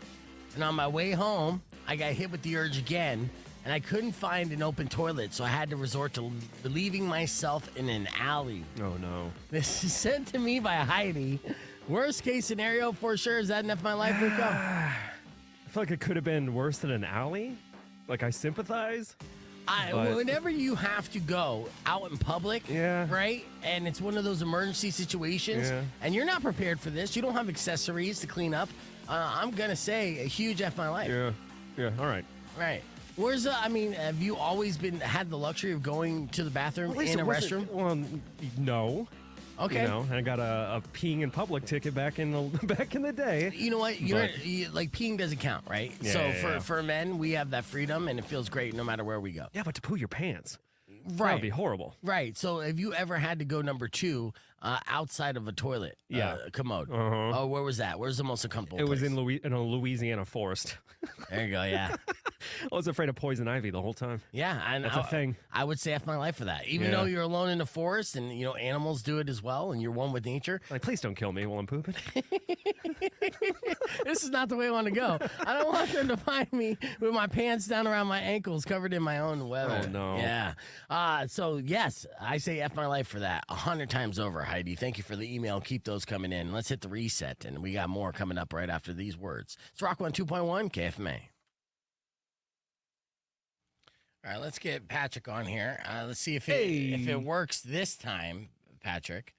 [SPEAKER 4] And on my way home, I got hit with the urge again. And I couldn't find an open toilet, so I had to resort to leaving myself in an alley.
[SPEAKER 5] Oh, no.
[SPEAKER 4] This is sent to me by Heidi. Worst case scenario for sure. Is that enough my life, Rico?
[SPEAKER 5] I feel like it could have been worse than an alley. Like, I sympathize. But-
[SPEAKER 4] Whenever you have to go out in public,
[SPEAKER 5] Yeah.
[SPEAKER 4] right? And it's one of those emergency situations,
[SPEAKER 5] Yeah.
[SPEAKER 4] and you're not prepared for this. You don't have accessories to clean up. I'm going to say a huge F my life.
[SPEAKER 5] Yeah, all right.
[SPEAKER 4] Right. Where's have you always had the luxury of going to the bathroom
[SPEAKER 5] At least
[SPEAKER 4] in
[SPEAKER 5] it
[SPEAKER 4] a
[SPEAKER 5] wasn't-
[SPEAKER 4] restroom?
[SPEAKER 5] Well, no.
[SPEAKER 4] Okay.
[SPEAKER 5] You know, and I got a peeing in public ticket back in the day.
[SPEAKER 4] You know what? Like peeing doesn't count, right?
[SPEAKER 5] Yeah,
[SPEAKER 4] so
[SPEAKER 5] yeah.
[SPEAKER 4] for men, we have that freedom, and it feels great no matter where we go.
[SPEAKER 5] Yeah, but to poo your pants. That
[SPEAKER 4] Right.
[SPEAKER 5] would be horrible.
[SPEAKER 4] Right. So have you ever had to go number 2 outside of a toilet?
[SPEAKER 5] Yeah.
[SPEAKER 4] Commode.
[SPEAKER 5] Uh-huh.
[SPEAKER 4] Oh, where was that? Where's the most uncomfortable
[SPEAKER 5] It was
[SPEAKER 4] place?
[SPEAKER 5] in a Louisiana forest.
[SPEAKER 4] There you go. Yeah.
[SPEAKER 5] I was afraid of poison ivy the whole time.
[SPEAKER 4] Yeah. And
[SPEAKER 5] That's a thing.
[SPEAKER 4] I would say F my life for that. Even
[SPEAKER 5] Yeah.
[SPEAKER 4] though you're alone in the forest and, animals do it as well and you're one with nature.
[SPEAKER 5] Like, please don't kill me while I'm pooping.
[SPEAKER 4] This is not the way I want to go. I don't want them to find me with my pants down around my ankles covered in my own weather.
[SPEAKER 5] Oh, no.
[SPEAKER 4] Yeah. So, yes, I say F my life for that 100 times over, Heidi. Thank you for the email. Keep those coming in. Let's hit the reset, and we got more coming up right after these words. It's Rock 102.1 KFMA. All right, let's get Patrick on here. Let's see if it works this time, Patrick.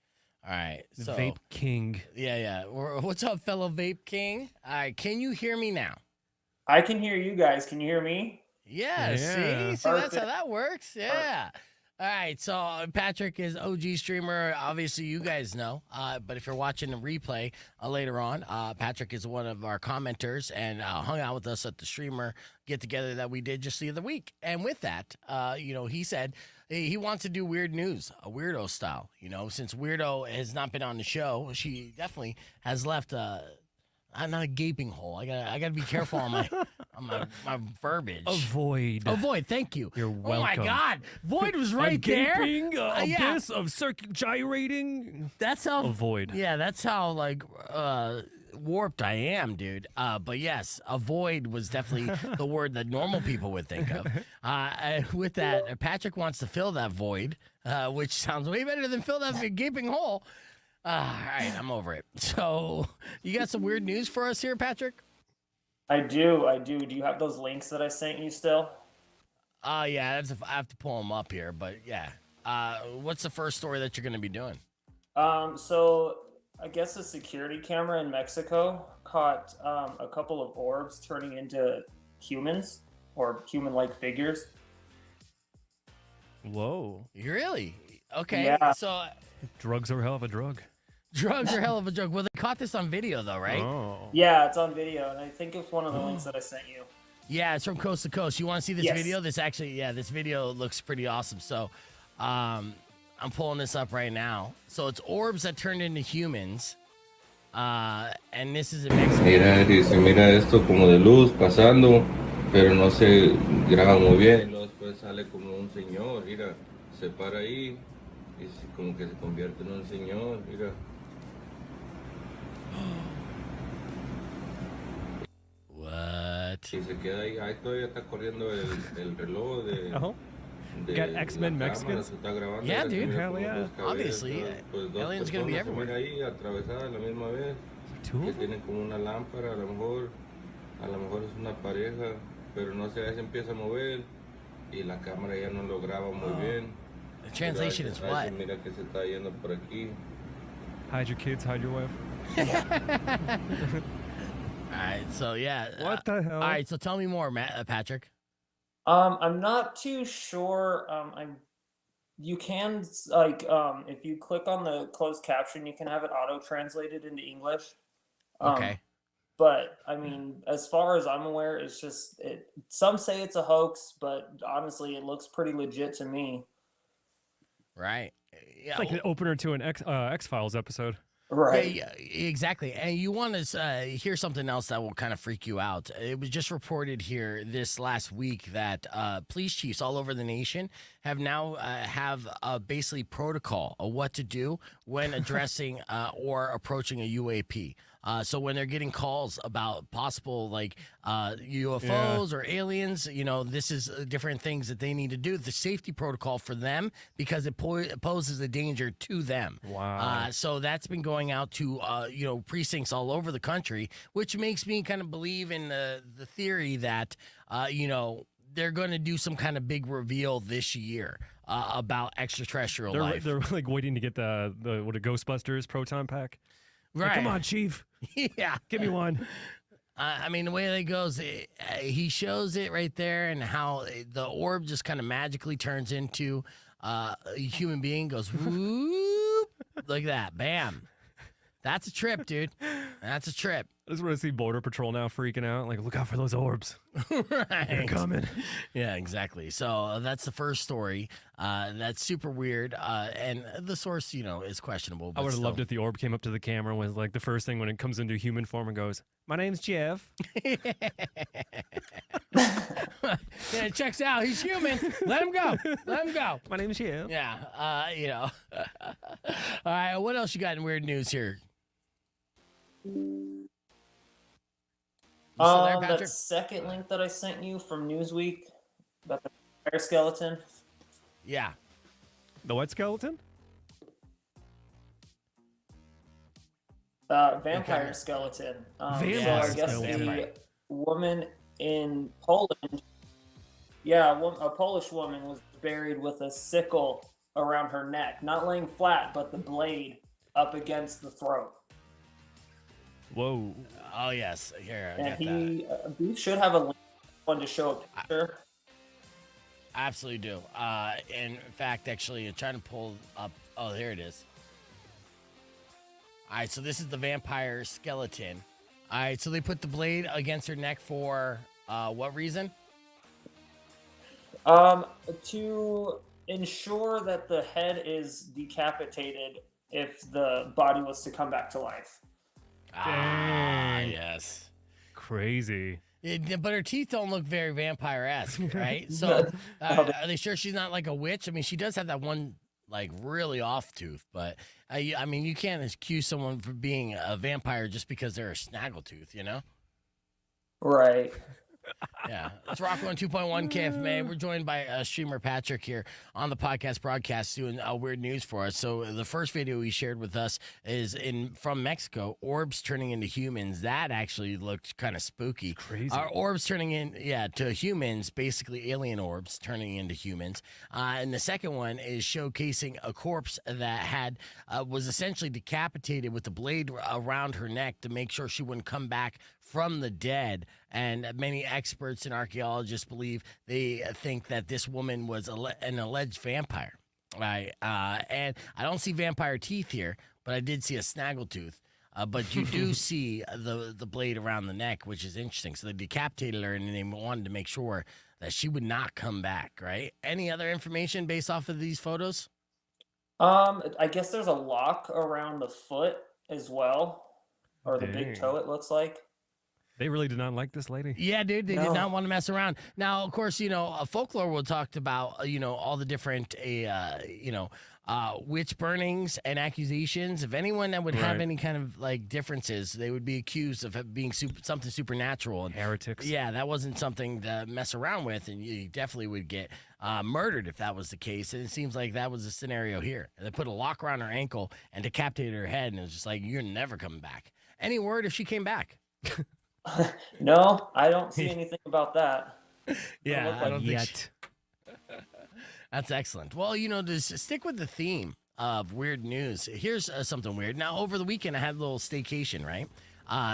[SPEAKER 4] All right. So,
[SPEAKER 5] Vape King.
[SPEAKER 4] Yeah. What's up, fellow Vape King? All right, can you hear me now?
[SPEAKER 7] I can hear you guys. Can you hear me?
[SPEAKER 4] Yeah,
[SPEAKER 5] Yeah.
[SPEAKER 4] see, that's how
[SPEAKER 7] Perfect.
[SPEAKER 4] that works. Yeah. All right, so Patrick is OG streamer. Obviously, you guys know. But if you're watching the replay later on, Patrick is one of our commenters and hung out with us at the streamer get together that we did just the other week. And with that, he said he wants to do weird news, a weirdo style. Since Weirdo has not been on the show, she definitely has left not a gaping hole. I gotta be careful on my verbiage.
[SPEAKER 5] Avoid.
[SPEAKER 4] Avoid, thank you.
[SPEAKER 5] You're
[SPEAKER 4] Oh my
[SPEAKER 5] welcome.
[SPEAKER 4] God, Void was
[SPEAKER 5] A
[SPEAKER 4] right there.
[SPEAKER 5] gaping
[SPEAKER 4] Yeah.
[SPEAKER 5] abyss of gyrating.
[SPEAKER 4] That's how
[SPEAKER 5] Avoid.
[SPEAKER 4] Yeah, that's how warped I am, dude. But yes, avoid was definitely the word that normal people would think of. With that, Patrick wants to fill that void, which sounds way better than fill that gaping hole. All right, I'm over it. So, you got some weird news for us here, Patrick?
[SPEAKER 7] I do. Do you have those links that I sent you still?
[SPEAKER 4] Yeah, I have to pull them up here, but yeah. What's the first story that you're going to be doing?
[SPEAKER 7] So I guess a security camera in Mexico caught a couple of orbs turning into humans or human-like figures.
[SPEAKER 5] Whoa.
[SPEAKER 4] Really? Okay.
[SPEAKER 7] Yeah.
[SPEAKER 4] So
[SPEAKER 5] Drugs are a hell of a drug.
[SPEAKER 4] drugs are hell of a drug. Well, they caught this on video, though, right?
[SPEAKER 5] Oh.
[SPEAKER 7] Yeah, it's on video, and I think it's one of the links that I sent you.
[SPEAKER 4] Yeah, it's from coast to coast. You want to see this
[SPEAKER 7] Yes.
[SPEAKER 4] video? This video looks pretty awesome. So, I'm pulling this up right now. So it's orbs that turned into humans. And this is a Mexican.
[SPEAKER 8] Mira, dice, mira esto como de luz pasando, pero no se graba muy bien. Y luego después sale como un señor, mira, se para ahí y como que se convierte en un señor, mira.
[SPEAKER 4] What?
[SPEAKER 8] Y se queda ahí, ahí todavía está corriendo el reloj de...
[SPEAKER 5] Oh.
[SPEAKER 8] de
[SPEAKER 5] Got X-Men
[SPEAKER 8] la cámara,
[SPEAKER 5] Mexicans?
[SPEAKER 8] se está grabando,
[SPEAKER 4] Yeah,
[SPEAKER 8] se
[SPEAKER 4] dude.
[SPEAKER 8] mira
[SPEAKER 5] Hell
[SPEAKER 8] como
[SPEAKER 5] yeah.
[SPEAKER 8] dos cabezas,
[SPEAKER 4] Obviously,
[SPEAKER 8] pues dos
[SPEAKER 4] aliens gonna be
[SPEAKER 8] personas se
[SPEAKER 4] everywhere.
[SPEAKER 8] mira ahí atravesadas a la misma vez.
[SPEAKER 5] Two
[SPEAKER 8] Que
[SPEAKER 5] of them?
[SPEAKER 8] tienen como una lámpara, a lo mejor es una pareja, pero no sé, ahí se empieza a mover y la cámara ya no lo graba muy bien.
[SPEAKER 4] The translation is what?
[SPEAKER 8] Mira que se está yendo por aquí.
[SPEAKER 5] Hide your kids, hide your wife.
[SPEAKER 4] All right, so yeah.
[SPEAKER 5] What the hell?
[SPEAKER 4] All right, so tell me more, Patrick.
[SPEAKER 7] I'm not too sure. You can if you click on the closed caption, you can have it auto translated into English.
[SPEAKER 4] Okay.
[SPEAKER 7] But I mean, as far as I'm aware, it's just it. Some say it's a hoax, but honestly, it looks pretty legit to me.
[SPEAKER 4] Right. Yeah.
[SPEAKER 5] It's like an opener to an X-Files episode.
[SPEAKER 7] Right.
[SPEAKER 4] Yeah, exactly. And you want to hear something else that will kind of freak you out. It was just reported here this last week that police chiefs all over the nation have now have basically protocol of what to do when addressing or approaching a UAP. So when they're getting calls about possible UFOs or aliens, this is different things that they need to do. The safety protocol for them because it poses a danger to them.
[SPEAKER 5] Wow.
[SPEAKER 4] So that's been going out to precincts all over the country, which makes me kind of believe in the theory that they're going to do some kind of big reveal this year about extraterrestrial life.
[SPEAKER 5] They're like waiting to get the Ghostbusters proton pack.
[SPEAKER 4] Right.
[SPEAKER 5] Like, come on, Chief.
[SPEAKER 4] Yeah.
[SPEAKER 5] Give me one.
[SPEAKER 4] I mean, the way that goes, he shows it right there and how the orb just kind of magically turns into a human being, goes whoop, like that. Bam. That's a trip, dude. That's a trip.
[SPEAKER 5] I just want to see Border Patrol now freaking out. Like, look out for those orbs.
[SPEAKER 4] Right.
[SPEAKER 5] They're coming.
[SPEAKER 4] Yeah, exactly. So that's the first story. That's super weird. And the source, is questionable.
[SPEAKER 5] I would have loved if the orb came up to the camera and was like the first thing when it comes into human form and goes, "My name's Jeff."
[SPEAKER 4] Yeah, it checks out. He's human. Let him go. Let him go.
[SPEAKER 5] My name's Jeff.
[SPEAKER 4] Yeah. All right. What else you got in weird news here? You still there,
[SPEAKER 7] That
[SPEAKER 4] Patrick?
[SPEAKER 7] second link that I sent you from Newsweek about the vampire skeleton.
[SPEAKER 4] Yeah.
[SPEAKER 5] The what skeleton?
[SPEAKER 7] Vampire
[SPEAKER 4] Okay.
[SPEAKER 7] skeleton.
[SPEAKER 5] Vampire
[SPEAKER 7] so I guess
[SPEAKER 5] skeleton.
[SPEAKER 7] a woman in Poland, a Polish woman was buried with a sickle around her neck, not laying flat, but the blade up against the throat.
[SPEAKER 5] Whoa.
[SPEAKER 4] Oh, yes. Here, I
[SPEAKER 7] And
[SPEAKER 4] got that.
[SPEAKER 7] we should have a link one to show a picture.
[SPEAKER 4] I absolutely do. In fact, actually, I'm trying to pull up. Oh, there it is. All right, so this is the vampire skeleton. All right, so they put the blade against her neck for what reason?
[SPEAKER 7] To ensure that the head is decapitated if the body was to come back to life.
[SPEAKER 5] Dang.
[SPEAKER 4] Yes.
[SPEAKER 5] Crazy.
[SPEAKER 4] But her teeth don't look very vampire-esque, right? So are they sure she's not like a witch? I mean, she does have that one like really off tooth. But I mean, you can't accuse someone for being a vampire just because they're a snaggletooth, you know?
[SPEAKER 7] Right.
[SPEAKER 4] Yeah, it's Rock 2.1 KFMA. We're joined by streamer Patrick here on the podcast broadcast doing weird news for us. So the first video he shared with us is from Mexico, orbs turning into humans. That actually looked kind of spooky.
[SPEAKER 5] Crazy.
[SPEAKER 4] Orbs turning to humans, basically alien orbs turning into humans. And the second one is showcasing a corpse that was essentially decapitated with a blade around her neck to make sure she wouldn't come back from the dead. And many experts and archaeologists believe they think that this woman was an alleged vampire. Right? And I don't see vampire teeth here, but I did see a snaggletooth. But you do see the blade around the neck, which is interesting. So they decapitated her, and they wanted to make sure that she would not come back, right? Any other information based off of these photos?
[SPEAKER 7] I guess there's a lock around the foot as well, or the big
[SPEAKER 5] Dang.
[SPEAKER 7] toe, it looks like.
[SPEAKER 5] They really did not like this lady.
[SPEAKER 4] Yeah, dude, they did not want to mess around. Now, of course, folklore will talk about, all the different, witch burnings and accusations. If anyone that would have
[SPEAKER 5] Right.
[SPEAKER 4] any kind of like differences, they would be accused of being something supernatural. And
[SPEAKER 5] Heretics.
[SPEAKER 4] yeah, that wasn't something to mess around with, and you definitely would get murdered if that was the case. And it seems like that was the scenario here. They put a lock around her ankle and decapitated her head, and it was just like, you're never coming back. Any word if she came back?
[SPEAKER 7] No, I don't see anything about that.
[SPEAKER 4] Yeah,
[SPEAKER 7] look
[SPEAKER 4] I
[SPEAKER 7] like
[SPEAKER 4] don't think
[SPEAKER 5] Yet.
[SPEAKER 4] That's excellent. Well, to stick with the theme of weird news, here's something weird. Now, over the weekend, I had a little staycation, right?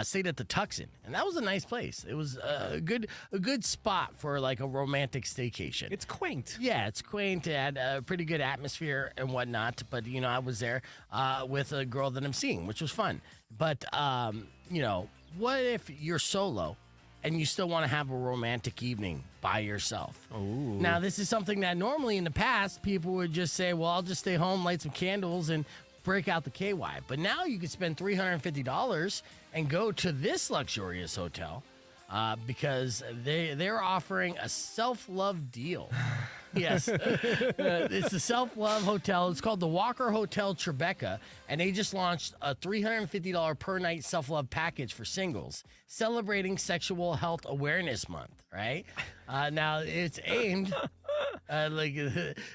[SPEAKER 4] Stayed at the Tucson, and that was a nice place. It was a good spot for like a romantic staycation.
[SPEAKER 5] It's quaint.
[SPEAKER 4] Yeah, it's quaint. It had a pretty good atmosphere and whatnot. But I was there with a girl that I'm seeing, which was fun. But what if you're solo and you still want to have a romantic evening by yourself?
[SPEAKER 5] Ooh.
[SPEAKER 4] Now, this is something that normally in the past people would just say, well, I'll just stay home, light some candles, and break out the KY. But now you could spend $350 and go to this luxurious hotel because they're offering a self-love deal. Yes. It's the self-love hotel. It's called the Walker Hotel Tribeca, and they just launched a $350 per night self-love package for singles, celebrating Sexual Health Awareness Month, right? Now, it's aimed...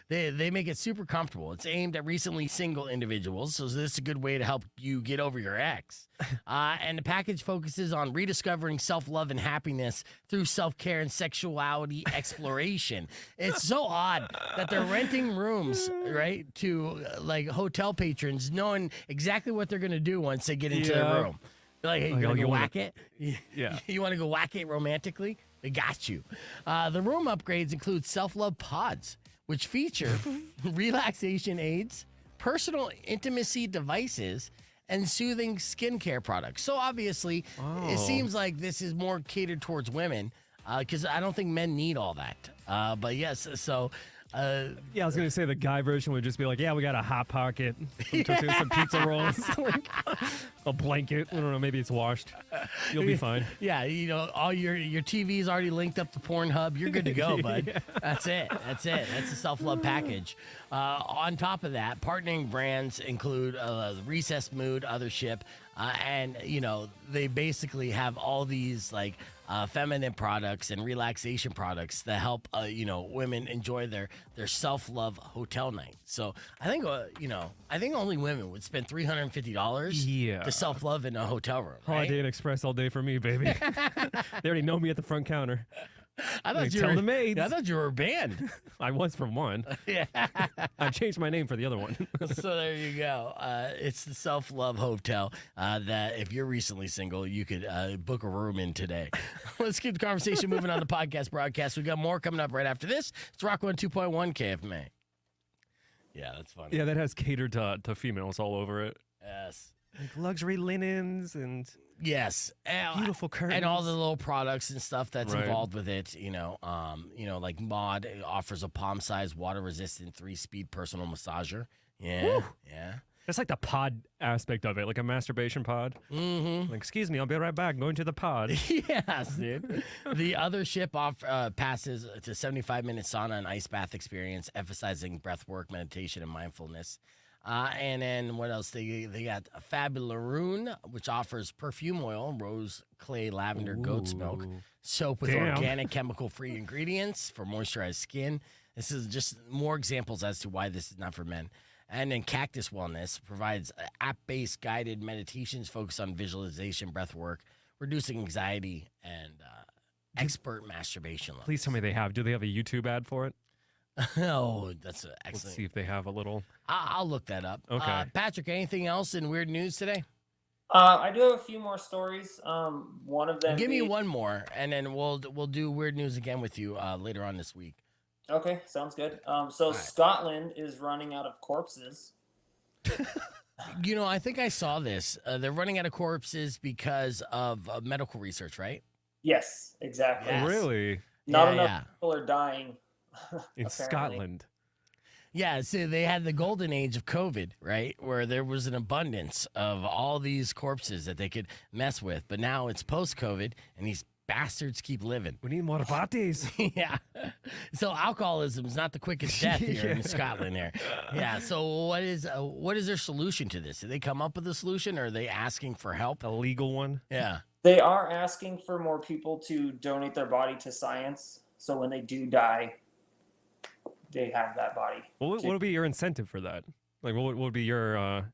[SPEAKER 4] they make it super comfortable. It's aimed at recently single individuals, so this is a good way to help you get over your ex. And the package focuses on rediscovering self-love and happiness through self-care and sexuality exploration. It's so odd that they're renting rooms, right, to like hotel patrons, knowing exactly what they're gonna do once they get into the room. They're like, hey, you want to go whack it?
[SPEAKER 5] Yeah.
[SPEAKER 4] You want to go whack it romantically? They got you. The room upgrades include self-love pods, which feature relaxation aids, personal intimacy devices, and soothing skincare products. So obviously, it seems like this is more catered towards women because I don't think men need all that. But yes, so...
[SPEAKER 5] Yeah, I was gonna say the guy version would just be like, yeah, we got a hot pocket, some pizza rolls, like a blanket. I don't know, maybe it's washed. You'll be fine.
[SPEAKER 4] Yeah, all your TV's already linked up to Pornhub. You're good to go, bud.
[SPEAKER 5] Yeah.
[SPEAKER 4] That's it. That's the self-love package. On top of that, partnering brands include Recessed Mood, Othership, and they basically have all these like feminine products and relaxation products that help women enjoy their self-love hotel night. So I think only women would spend $350 to self-love in a hotel room. Right?
[SPEAKER 5] Holiday Inn Express all day for me, baby. They already know me at the front counter.
[SPEAKER 4] I thought
[SPEAKER 5] Tell the maids.
[SPEAKER 4] I thought you were banned.
[SPEAKER 5] I was from one.
[SPEAKER 4] Yeah.
[SPEAKER 5] I changed my name for the other one.
[SPEAKER 4] So there you go. It's the self-love hotel that if you're recently single, you could book a room in today. Let's keep the conversation moving on the podcast broadcast. We got more coming up right after this. It's Rock 2.1 KFMA. Yeah, that's funny.
[SPEAKER 5] Yeah, that has catered to females all over it.
[SPEAKER 4] Yes.
[SPEAKER 5] Like luxury linens and
[SPEAKER 4] Yes,
[SPEAKER 5] beautiful curtains
[SPEAKER 4] and all the little products and stuff that's
[SPEAKER 5] Right.
[SPEAKER 4] involved with it. Like Mod offers a palm-sized, water-resistant 3-speed personal massager. Yeah, yeah.
[SPEAKER 5] That's like the pod aspect of it, like a masturbation pod.
[SPEAKER 4] Mm-hmm.
[SPEAKER 5] Like, excuse me, I'll be right back. I'm going to the pod.
[SPEAKER 4] Yes, dude. The other ship passes to 75-minute sauna and ice bath experience, emphasizing breath work, meditation, and mindfulness. And then what else? They got Fabuloon, which offers perfume oil, rose, clay, lavender, goat's milk, soap with organic chemical-free ingredients for moisturized skin. This is just more examples as to why this is not for men. And then Cactus Wellness provides app-based guided meditations focused on visualization, breath work, reducing anxiety, and expert masturbation levels.
[SPEAKER 5] Please tell me they have. Do they have a YouTube ad for it?
[SPEAKER 4] Oh, that's excellent.
[SPEAKER 5] Let's see if they have a little.
[SPEAKER 4] I'll look that up.
[SPEAKER 5] Okay.
[SPEAKER 4] Patrick, anything else in weird news today?
[SPEAKER 7] I do have a few more stories. One of them.
[SPEAKER 4] Give me one more, and then we'll do weird news again with you later on this week.
[SPEAKER 7] Okay, sounds good. So Scotland is running out of corpses.
[SPEAKER 4] You know, I think I saw this. They're running out of corpses because of medical research, right?
[SPEAKER 7] Yes, exactly.
[SPEAKER 4] Yes.
[SPEAKER 5] Really?
[SPEAKER 7] Not enough people are dying.
[SPEAKER 5] In
[SPEAKER 7] apparently.
[SPEAKER 5] Scotland.
[SPEAKER 4] Yeah, so they had the golden age of COVID, right? Where there was an abundance of all these corpses that they could mess with. But now it's post-COVID, and these bastards keep living.
[SPEAKER 5] We need more parties.
[SPEAKER 4] Yeah. So alcoholism is not the quickest death here in Scotland there. Yeah. So what is their solution to this? Did they come up with a solution, or are they asking for help?
[SPEAKER 5] A legal one?
[SPEAKER 4] Yeah.
[SPEAKER 7] They are asking for more people to donate their body to science. So when they do die, they have that body.
[SPEAKER 5] What would be your incentive for that? Like, what would be your...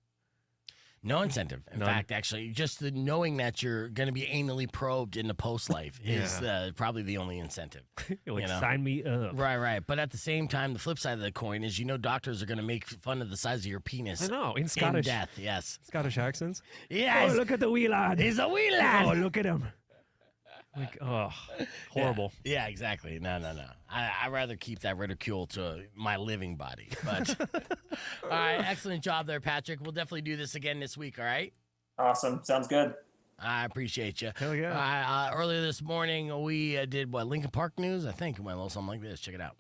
[SPEAKER 4] No incentive. In fact, actually, just the knowing that you're going to be anally probed in the post life is probably the only incentive.
[SPEAKER 5] Like, sign me up.
[SPEAKER 4] Right. But at the same time, the flip side of the coin is, doctors are going to make fun of the size of your penis.
[SPEAKER 5] I know, in Scottish.
[SPEAKER 4] death, yes.
[SPEAKER 5] Scottish accents?
[SPEAKER 4] Yes.
[SPEAKER 5] Oh, look at the wee lad.
[SPEAKER 4] He's a wee lad.
[SPEAKER 5] Oh, look at him. Like, oh, horrible.
[SPEAKER 4] Yeah, exactly. No. I'd rather keep that ridicule to my living body. But all right, excellent job there, Patrick. We'll definitely do this again this week, all right?
[SPEAKER 7] Awesome. Sounds good.
[SPEAKER 4] I appreciate you.
[SPEAKER 5] Hell yeah.
[SPEAKER 4] Earlier this morning, we did Lincoln Park news? I think it went a little something like this. Check it out.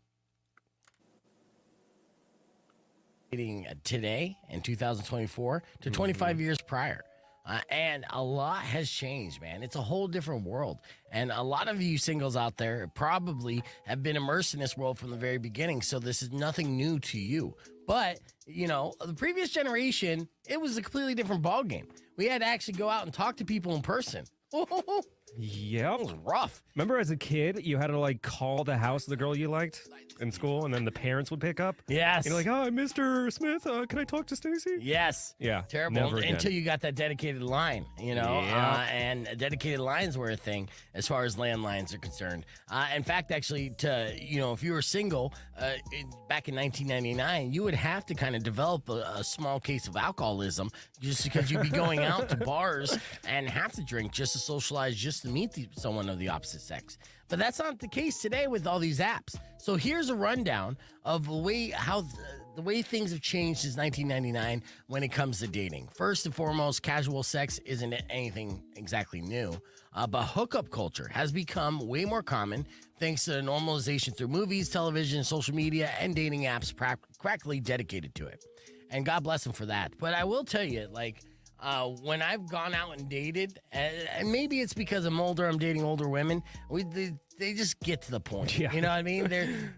[SPEAKER 4] Today in 2024 to 25 years prior. And a lot has changed, man. It's a whole different world. And a lot of you singles out there probably have been immersed in this world from the very beginning. So this is nothing new to you. But, the previous generation, it was a completely different ballgame. We had to actually go out and talk to people in person.
[SPEAKER 5] Yep.
[SPEAKER 4] It was rough.
[SPEAKER 5] Remember as a kid, you had to call the house of the girl you liked in school, and then the parents would pick up?
[SPEAKER 4] Yes.
[SPEAKER 5] You're like, oh, Mr. Smith, can I talk to Stacy?
[SPEAKER 4] Yes.
[SPEAKER 5] Yeah.
[SPEAKER 4] Terrible.
[SPEAKER 5] Never again.
[SPEAKER 4] Until you got that dedicated line,
[SPEAKER 5] Yeah.
[SPEAKER 4] And dedicated lines were a thing as far as landlines are concerned. In fact, actually, if you were single back in 1999, you would have to kind of develop a small case of alcoholism just because you'd be going out to bars and have to drink just to socialize, just to meet someone of the opposite sex. But that's not the case today with all these apps. So here's a rundown of the way things have changed since 1999 when it comes to dating. First and foremost, casual sex isn't anything exactly new, but hookup culture has become way more common thanks to the normalization through movies, television, social media, and dating apps practically dedicated to it. And God bless them for that. But I will tell you, when I've gone out and dated, and maybe it's because I'm older, I'm dating older women, they just get to the point.
[SPEAKER 5] Yeah.
[SPEAKER 4] You know what I mean?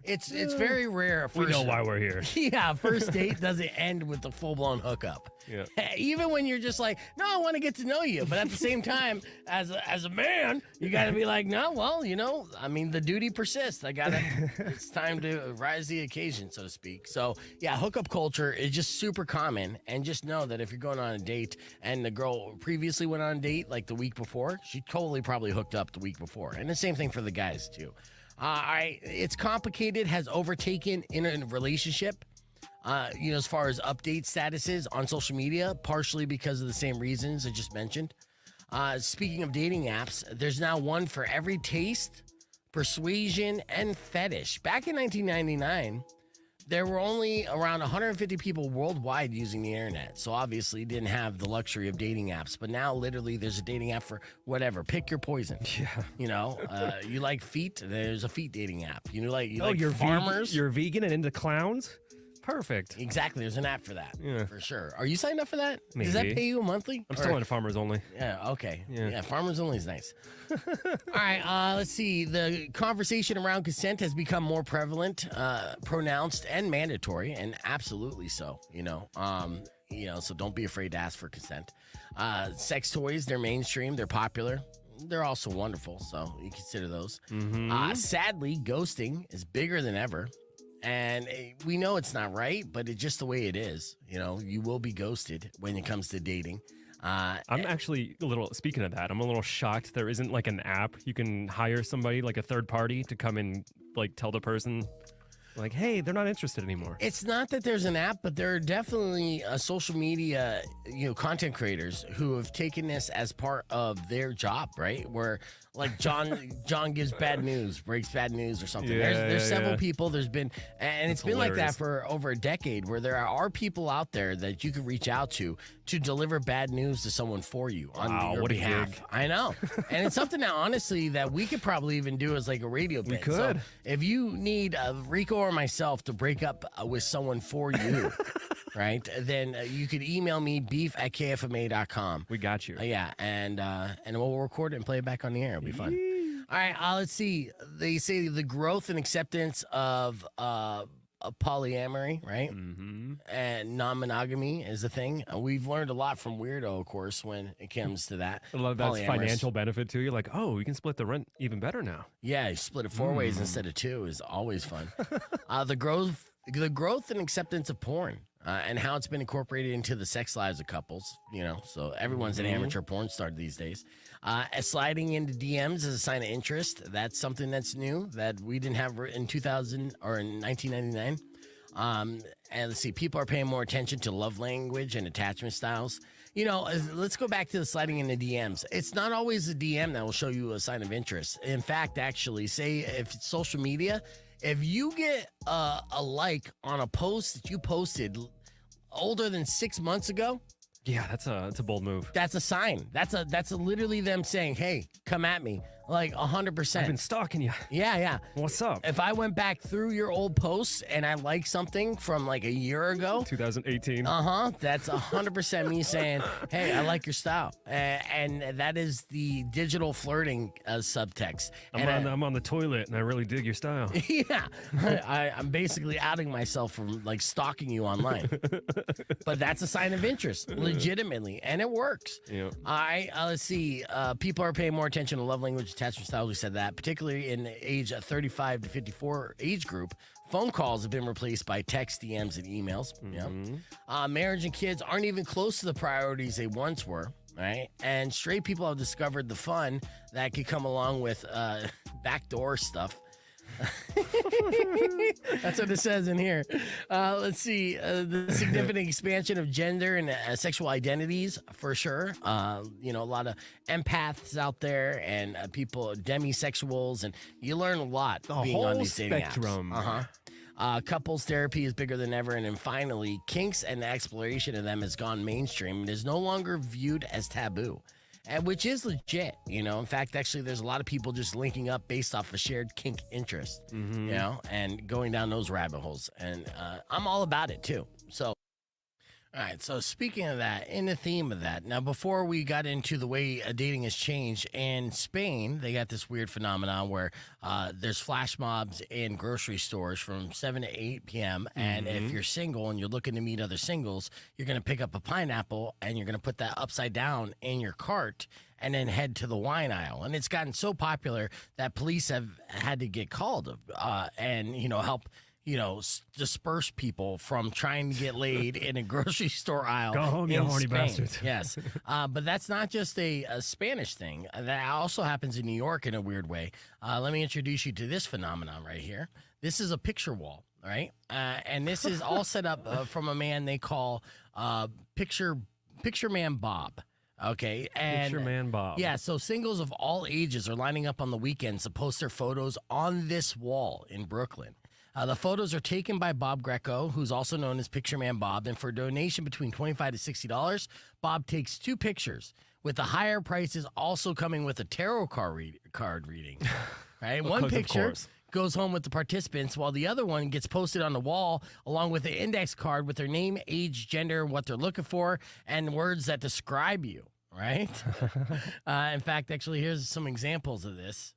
[SPEAKER 4] It's very rare.
[SPEAKER 5] We know why we're here.
[SPEAKER 4] Yeah, first date doesn't end with a full-blown hookup.
[SPEAKER 5] Yeah.
[SPEAKER 4] Even when you're just like, no, I want to get to know you. But at the same time, as a man, you got to be like, no, well, the duty persists. It's time to rise the occasion, so to speak. So, yeah, hookup culture is just super common. And just know that if you're going on a date and the girl previously went on a date like the week before, she totally probably hooked up the week before. And the same thing for the guys, too. It's complicated, has overtaken in a relationship. As far as update statuses on social media, partially because of the same reasons I just mentioned. Speaking of dating apps, there's now one for every taste, persuasion, and fetish. Back in 1999, there were only around 150 people worldwide using the internet. So obviously didn't have the luxury of dating apps. But now literally there's a dating app for whatever. Pick your poison.
[SPEAKER 5] Yeah.
[SPEAKER 4] You like feet? There's a feet dating app. You like
[SPEAKER 5] you're
[SPEAKER 4] farmers?
[SPEAKER 5] You're vegan and into clowns? Perfect.
[SPEAKER 4] Exactly. There's an app for that.
[SPEAKER 5] Yeah.
[SPEAKER 4] For sure. Are you signed up for that? Does that
[SPEAKER 5] Maybe.
[SPEAKER 4] pay you monthly?
[SPEAKER 5] I'm still on Farmers Only.
[SPEAKER 4] Yeah, okay.
[SPEAKER 5] Yeah.
[SPEAKER 4] Yeah, Farmers Only is nice. All right, let's see. The conversation around consent has become more prevalent, pronounced, and mandatory, and absolutely so, so don't be afraid to ask for consent. Sex toys, they're mainstream, they're popular. They're also wonderful, so you consider those. Sadly, ghosting is bigger than ever. And we know it's not right, but it's just the way it is. You will be ghosted when it comes to dating.
[SPEAKER 5] I'm actually speaking of that, I'm a little shocked there isn't like an app you can hire somebody, like a third party, to come and like tell the person, like, hey, they're not interested anymore.
[SPEAKER 4] It's not that there's an app, but there are definitely social media, content creators who have taken this as part of their job, right? Where like John gives bad news, breaks bad news or something. There's several people. There's been, and it's been like that for over a decade, where there are people out there that you can reach out to deliver bad news to someone for you on your behalf. I know, and it's something that honestly that we could probably even do as like a radio bit.
[SPEAKER 5] We could.
[SPEAKER 4] So if you need Rico or myself to break up with someone for you, right? Then you could email me beef@kfma.com.
[SPEAKER 5] We got you.
[SPEAKER 4] Yeah, and we'll record it and play it back on the air. It'll be fun. All right, let's see. They say the growth and acceptance of polyamory, right? And non-monogamy is a thing. We've learned a lot from Weirdo, of course, when it comes to that.
[SPEAKER 5] A lot of that's financial benefit too. You're like, oh, we can split the rent even better now.
[SPEAKER 4] Yeah, you split it 4 ways instead of 2 is always fun. The growth and acceptance of porn. And how it's been incorporated into the sex lives of couples, so everyone's an amateur porn star these days. Sliding into DMs is a sign of interest. That's something that's new that we didn't have in 2000 or in 1999. And let's see, people are paying more attention to love language and attachment styles. Let's go back to the sliding into DMs. It's not always a DM that will show you a sign of interest. In fact, actually, say if it's social media, if you get a like on a post that you posted older than 6 months ago,
[SPEAKER 5] yeah, that's a bold move.
[SPEAKER 4] That's a sign. That's literally them saying, "Hey, come at me." Like 100%.
[SPEAKER 5] I've been stalking you.
[SPEAKER 4] Yeah.
[SPEAKER 5] What's up?
[SPEAKER 4] If I went back through your old posts and I liked something from like a year ago,
[SPEAKER 5] 2018.
[SPEAKER 4] That's 100% me saying, "Hey, I like your style," and that is the digital flirting subtext.
[SPEAKER 5] I'm on the toilet and I really dig your style.
[SPEAKER 4] Yeah, I'm basically outing myself from like stalking you online, but that's a sign of interest, legitimately, and it works.
[SPEAKER 5] Yeah.
[SPEAKER 4] All right, let's see. People are paying more attention to love language, attachment styles. We said that, particularly in the age 35 to 54 age group. Phone calls have been replaced by text, DMs, and emails. Marriage and kids aren't even close to the priorities they once were. Right, and straight people have discovered the fun that could come along with backdoor stuff. That's what it says in here. Let's see. The significant expansion of gender and sexual identities, for sure. A lot of empaths out there and people, demisexuals, and you learn a lot being on these dating apps. Couples therapy is bigger than ever. And then finally, kinks and the exploration of them has gone mainstream and is no longer viewed as taboo. And which is legit, In fact, actually, there's a lot of people just linking up based off a shared kink interest, and going down those rabbit holes. And I'm all about it, too. So, all right. So speaking of that, in the theme of that, now, before we got into the way dating has changed, in Spain, they got this weird phenomenon where there's flash mobs in grocery stores from 7 to 8 p.m. And if you're single and you're looking to meet other singles, you're going to pick up a pineapple and you're going to put that upside down in your cart and then head to the wine aisle. And it's gotten so popular that police have had to get called and, help disperse people from trying to get laid in a grocery store aisle.
[SPEAKER 5] Go home, you horny bastards.
[SPEAKER 4] Yes. But that's not just a Spanish thing. That also happens in New York in a weird way. Let me introduce you to this phenomenon right here. This is a picture wall, right? And this is all set up from a man they call Picture Man Bob. Okay. And
[SPEAKER 5] Picture Man Bob.
[SPEAKER 4] Yeah. So singles of all ages are lining up on the weekends to post their photos on this wall in Brooklyn. The photos are taken by Bob Greco, who's also known as Picture Man Bob, and for a donation between $25 to $60, Bob takes 2 pictures, with the higher prices also coming with a tarot card reading. Right, one picture goes home with the participants, while the other one gets posted on the wall along with an index card with their name, age, gender, what they're looking for, and words that describe you, right? In fact, actually, here's some examples of this.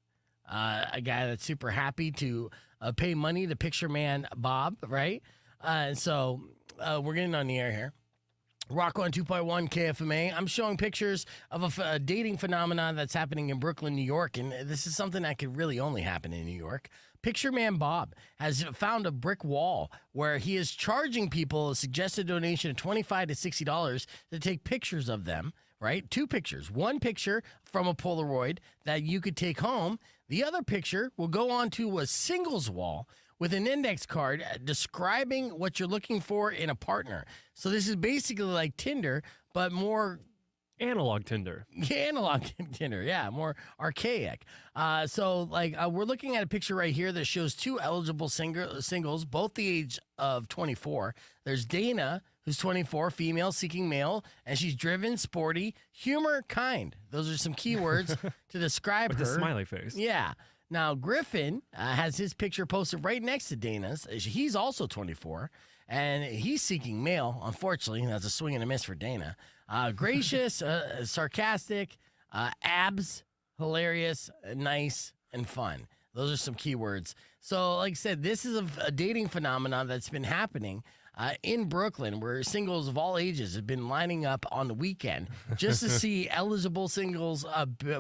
[SPEAKER 4] A guy that's super happy to pay money to Picture Man Bob, right? So we're getting on the air here. Rock on 2.1 KFMA. I'm showing pictures of a dating phenomenon that's happening in Brooklyn, New York, and this is something that could really only happen in New York. Picture Man Bob has found a brick wall where he is charging people a suggested donation of $25 to $60 to take pictures of them, right? 2 pictures. 1 picture from a Polaroid that you could take home. The other picture will go onto a singles wall with an index card describing what you're looking for in a partner. So this is basically like Tinder, but more
[SPEAKER 5] Analog Tinder.
[SPEAKER 4] analog Tinder, yeah, more archaic. We're looking at a picture right here that shows 2 eligible singles, both the age of 24. There's Dana, who's 24, female, seeking male, and she's driven, sporty, humor, kind. Those are some keywords to describe
[SPEAKER 5] With
[SPEAKER 4] her.
[SPEAKER 5] the smiley face.
[SPEAKER 4] Yeah. Now, Griffin has his picture posted right next to Dana's. He's also 24, and he's seeking male. Unfortunately, that's a swing and a miss for Dana. Gracious, sarcastic, abs, hilarious, nice, and fun. Those are some keywords. So, like I said, this is a dating phenomenon that's been happening in Brooklyn, where singles of all ages have been lining up on the weekend just to see eligible singles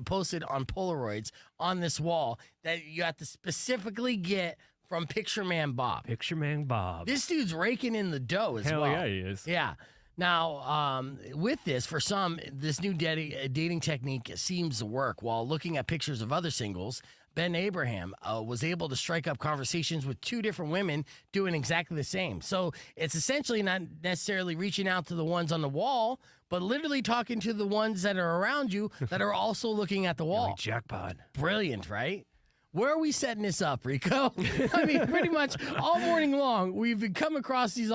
[SPEAKER 4] posted on Polaroids on this wall that you have to specifically get from Picture Man Bob.
[SPEAKER 5] Picture Man Bob.
[SPEAKER 4] This dude's raking in the dough as
[SPEAKER 5] Hell
[SPEAKER 4] well.
[SPEAKER 5] yeah, he is.
[SPEAKER 4] Yeah. Now, with this, for some, this new dating technique seems to work. While looking at pictures of other singles, Ben Abraham was able to strike up conversations with 2 different women doing exactly the same. So it's essentially not necessarily reaching out to the ones on the wall, but literally talking to the ones that are around you that are also looking at the wall.
[SPEAKER 5] Like jackpot.
[SPEAKER 4] Brilliant, right? Where are we setting this up, Rico? I mean, pretty much all morning long, we've come across these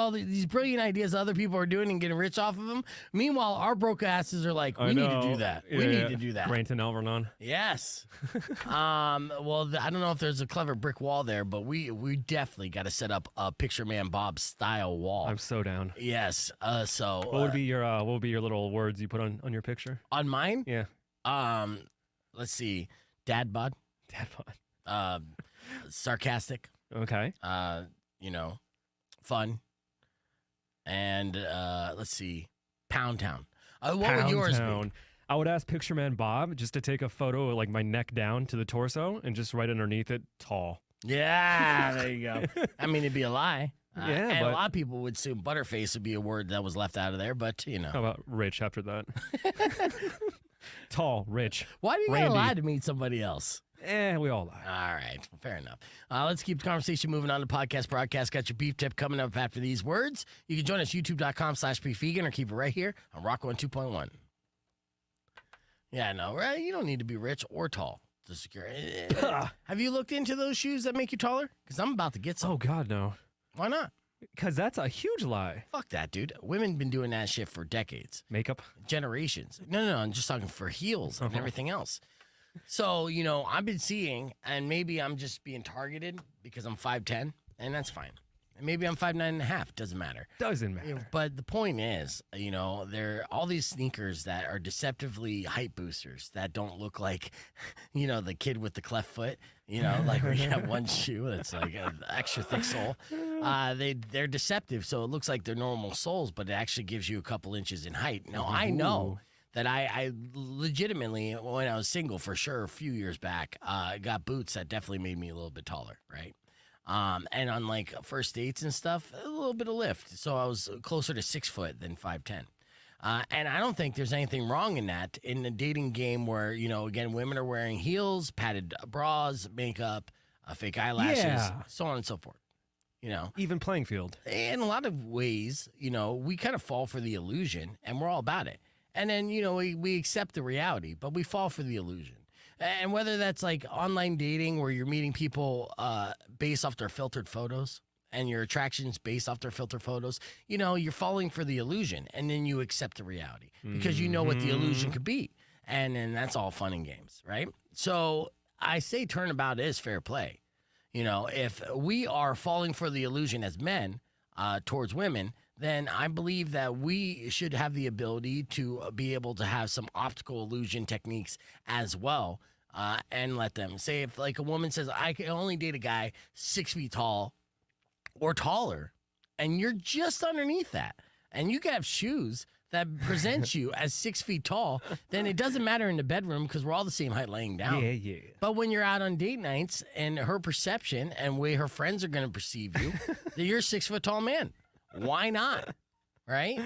[SPEAKER 4] brilliant ideas other people are doing and getting rich off of them. Meanwhile, our broke asses are like, we need to do that. We need to do that.
[SPEAKER 5] Grant and Alvernon.
[SPEAKER 4] Yes. I don't know if there's a clever brick wall there, but we definitely got to set up a Picture Man Bob style wall.
[SPEAKER 5] I'm so down.
[SPEAKER 4] Yes.
[SPEAKER 5] What would be your little words you put on your picture?
[SPEAKER 4] On mine?
[SPEAKER 5] Yeah.
[SPEAKER 4] Let's see. Dad bod.
[SPEAKER 5] Dad bod.
[SPEAKER 4] Sarcastic.
[SPEAKER 5] Okay.
[SPEAKER 4] Fun. And let's see. Pound Town. What would
[SPEAKER 5] Pound
[SPEAKER 4] yours
[SPEAKER 5] Town.
[SPEAKER 4] be?
[SPEAKER 5] I would ask Picture Man Bob just to take a photo of like my neck down to the torso and just right underneath it, tall.
[SPEAKER 4] Yeah, there you go. I mean, it'd be a lie.
[SPEAKER 5] Yeah,
[SPEAKER 4] and
[SPEAKER 5] but
[SPEAKER 4] a lot of people would assume butterface would be a word that was left out of there, but
[SPEAKER 5] how about rich after that? Tall, rich.
[SPEAKER 4] Why do you
[SPEAKER 5] Randy.
[SPEAKER 4] gotta lie to meet somebody else?
[SPEAKER 5] We all lie.
[SPEAKER 4] All right, fair enough. Let's keep the conversation moving on to podcast broadcast. Got your beef tip coming up after these words. You can join us youtube.com/beefvegan or keep it right here on Rock 102.1. Yeah, no, right? You don't need to be rich or tall to secure it. Have you looked into those shoes that make you taller? Because I'm about to get some.
[SPEAKER 5] Oh God, no.
[SPEAKER 4] Why not?
[SPEAKER 5] Because that's a huge lie.
[SPEAKER 4] Fuck that, dude. Women been doing that shit for decades.
[SPEAKER 5] Makeup.
[SPEAKER 4] Generations. No, I'm just talking for heels and everything else. So, I've been seeing, and maybe I'm just being targeted because I'm 5'10", and that's fine. And maybe I'm 5'9.5", doesn't matter.
[SPEAKER 5] Doesn't matter.
[SPEAKER 4] But the point is, there are all these sneakers that are deceptively height boosters that don't look like, the kid with the cleft foot. Like we have one shoe that's like an extra thick sole. They're deceptive, so it looks like they're normal soles, but it actually gives you a couple inches in height. Now, I know that I legitimately, when I was single for sure a few years back, got boots that definitely made me a little bit taller, right? And on like first dates and stuff, a little bit of lift. So I was closer to 6 foot than 5'10". And I don't think there's anything wrong in that in the dating game where, again, women are wearing heels, padded bras, makeup, fake eyelashes, so on and so forth.
[SPEAKER 5] Even playing field.
[SPEAKER 4] In a lot of ways, we kind of fall for the illusion and we're all about it. And then, we accept the reality, but we fall for the illusion. And whether that's like online dating where you're meeting people based off their filtered photos and your attractions based off their filtered photos, you're falling for the illusion and then you accept the reality because you know what the illusion could be. And then that's all fun and games, right? So I say turnabout is fair play. if we are falling for the illusion as men towards women, then I believe that we should have the ability to be able to have some optical illusion techniques as well, and let them say if like a woman says, I can only date a guy 6 feet tall or taller, and you're just underneath that, and you can have shoes that present you as 6 feet tall, then it doesn't matter in the bedroom because we're all the same height laying down.
[SPEAKER 5] Yeah.
[SPEAKER 4] But when you're out on date nights and her perception and way her friends are going to perceive you, that you're a 6 foot tall man. Why not? Right?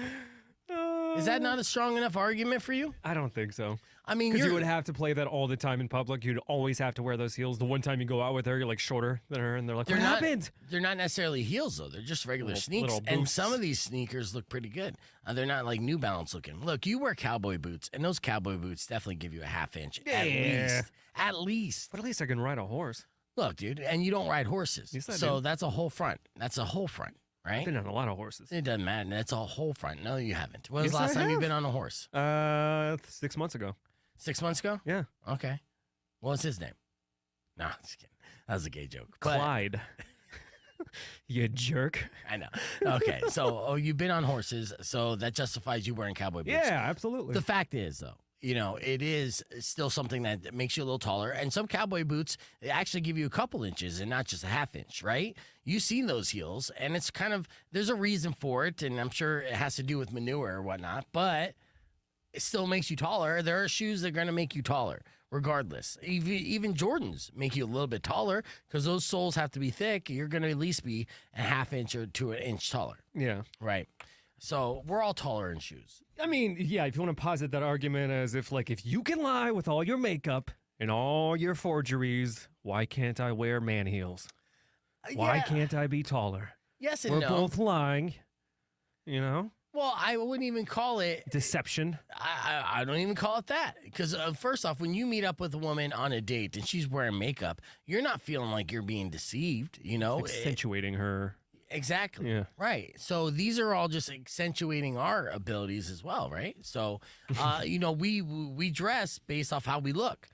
[SPEAKER 4] Is that not a strong enough argument for you?
[SPEAKER 5] I don't think so.
[SPEAKER 4] I mean,
[SPEAKER 5] Because you would have to play that all the time in public. You'd always have to wear those heels. The one time you go out with her, you're like shorter than her, and they're like, what happened?
[SPEAKER 4] They're not necessarily heels, though. They're just regular sneaks.
[SPEAKER 5] little
[SPEAKER 4] And
[SPEAKER 5] boots.
[SPEAKER 4] some of these sneakers look pretty good. They're not like New Balance looking. Look, you wear cowboy boots, and those cowboy boots definitely give you a half inch at least. At least.
[SPEAKER 5] But at least I can ride a horse.
[SPEAKER 4] Look, dude, and you don't ride horses.
[SPEAKER 5] Yes, I
[SPEAKER 4] so
[SPEAKER 5] do.
[SPEAKER 4] that's a whole front. That's a whole front, right?
[SPEAKER 5] I've been on a lot of horses.
[SPEAKER 4] It doesn't matter. That's a whole front. No, you haven't. When was
[SPEAKER 5] Yes,
[SPEAKER 4] the last
[SPEAKER 5] I
[SPEAKER 4] time you've
[SPEAKER 5] have.
[SPEAKER 4] been on a horse?
[SPEAKER 5] 6 months ago.
[SPEAKER 4] 6 months ago?
[SPEAKER 5] Yeah.
[SPEAKER 4] Okay. What was his name? No, I'm just kidding. That was a gay joke. But-
[SPEAKER 5] Clyde. You jerk.
[SPEAKER 4] I know. Okay, so you've been on horses, so that justifies you wearing cowboy boots.
[SPEAKER 5] Yeah, absolutely.
[SPEAKER 4] The fact is, though, it is still something that makes you a little taller. And some cowboy boots, they actually give you a couple inches and not just a half inch, right? You've seen those heels, and it's kind of, there's a reason for it, and I'm sure it has to do with manure or whatnot, but it still makes you taller. There are shoes that are going to make you taller, regardless. Even Jordans make you a little bit taller because those soles have to be thick. You're going to at least be a half inch or to an inch taller.
[SPEAKER 5] Yeah.
[SPEAKER 4] Right. So we're all taller in shoes.
[SPEAKER 5] I mean, yeah, if you want to posit that argument as if you can lie with all your makeup and all your forgeries, why can't I wear man heels? Why can't I be taller?
[SPEAKER 4] Yes and
[SPEAKER 5] We're
[SPEAKER 4] no.
[SPEAKER 5] both lying,
[SPEAKER 4] Well, I wouldn't even call it.
[SPEAKER 5] Deception.
[SPEAKER 4] I don't even call it that. Because first off, when you meet up with a woman on a date and she's wearing makeup, you're not feeling like you're being deceived,
[SPEAKER 5] Accentuating her.
[SPEAKER 4] Exactly.
[SPEAKER 5] Yeah.
[SPEAKER 4] Right. So these are all just accentuating our abilities as well, right? So, we dress based off how we look.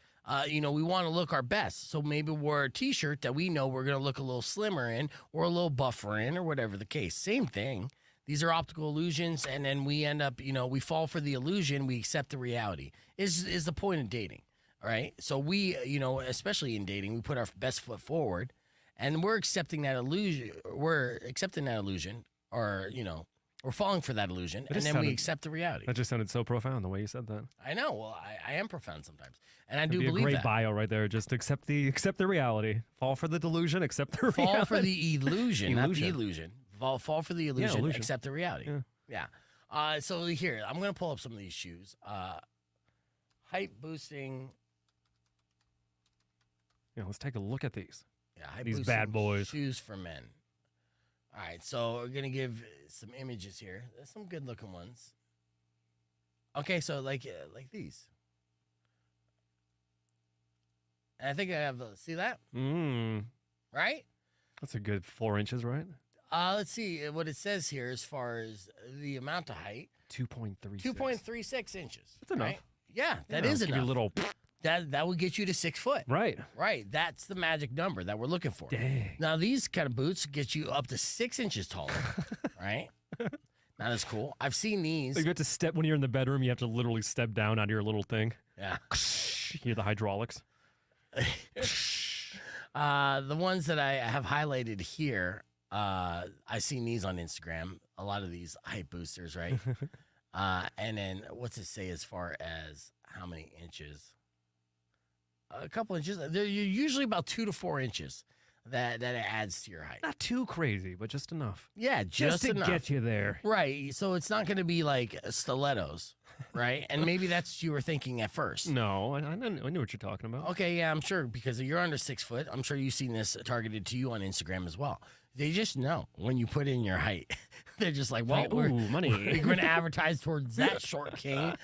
[SPEAKER 4] We want to look our best. So maybe wear a T-shirt that we know we're going to look a little slimmer in or a little buffer in or whatever the case. Same thing. These are optical illusions, and then we end up, we fall for the illusion. We accept the reality. Is the point of dating, all right? So we, especially in dating, we put our best foot forward, and we're accepting that illusion. We're accepting that illusion, or we're falling for that illusion, and then we accept the reality.
[SPEAKER 5] That just sounded so profound the way you said that.
[SPEAKER 4] I know. Well, I am profound sometimes, and I
[SPEAKER 5] It'd
[SPEAKER 4] do
[SPEAKER 5] be
[SPEAKER 4] believe
[SPEAKER 5] a great
[SPEAKER 4] that.
[SPEAKER 5] bio right there. Just accept the reality. Fall for the delusion. Accept the reality.
[SPEAKER 4] Fall for the illusion, not the illusion. Fall for the illusion,
[SPEAKER 5] illusion.
[SPEAKER 4] accept the reality. Yeah. So here, I'm going to pull up some of these shoes. Height boosting.
[SPEAKER 5] Yeah, let's take a look at these.
[SPEAKER 4] Yeah, height
[SPEAKER 5] These
[SPEAKER 4] boosting
[SPEAKER 5] bad boys.
[SPEAKER 4] shoes for men. All right, so we're going to give some images here. There's some good looking ones. Okay, so like these. And I think I have, see that? Right?
[SPEAKER 5] That's a good 4 inches, right?
[SPEAKER 4] Let's see what it says here as far as the amount of height.
[SPEAKER 5] 2.36.
[SPEAKER 4] 2.36 inches.
[SPEAKER 5] That's enough.
[SPEAKER 4] Right? Yeah, that
[SPEAKER 5] Yeah,
[SPEAKER 4] is
[SPEAKER 5] give you
[SPEAKER 4] enough.
[SPEAKER 5] a little.
[SPEAKER 4] That would get you to 6 foot.
[SPEAKER 5] Right.
[SPEAKER 4] Right. That's the magic number that we're looking for.
[SPEAKER 5] Dang.
[SPEAKER 4] Now, these kind of boots get you up to 6 inches taller. Right? Not as cool. I've seen these.
[SPEAKER 5] So you have to step when you're in the bedroom. You have to literally step down onto your little thing.
[SPEAKER 4] Yeah.
[SPEAKER 5] You hear the hydraulics.
[SPEAKER 4] The ones that I have highlighted here, I've seen these on Instagram. A lot of these height boosters, right? And then what's it say as far as how many inches? A couple inches. They're usually about 2 to 4 inches that it adds to your height.
[SPEAKER 5] Not too crazy, but just enough.
[SPEAKER 4] Yeah, just
[SPEAKER 5] to
[SPEAKER 4] enough.
[SPEAKER 5] get you there.
[SPEAKER 4] Right. So it's not going to be like stilettos, right? And maybe that's what you were thinking at first.
[SPEAKER 5] No, I knew what you're talking about.
[SPEAKER 4] Okay, yeah, I'm sure because you're under 6 foot. I'm sure you've seen this targeted to you on Instagram as well. They just know when you put in your height. They're just like, well,
[SPEAKER 5] Like, ooh, money.
[SPEAKER 4] we're going to advertise towards that short king.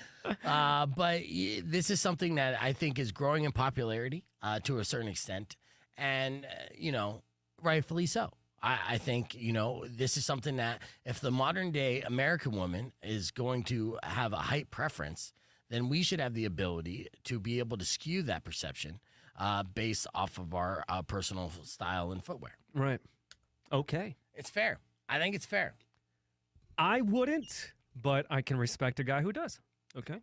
[SPEAKER 4] But this is something that I think is growing in popularity to a certain extent. And, rightfully so. I think, this is something that if the modern day American woman is going to have a height preference, then we should have the ability to be able to skew that perception based off of our personal style and footwear.
[SPEAKER 5] Right. Okay.
[SPEAKER 4] It's fair. I think it's fair.
[SPEAKER 5] I wouldn't, but I can respect a guy who does. Okay.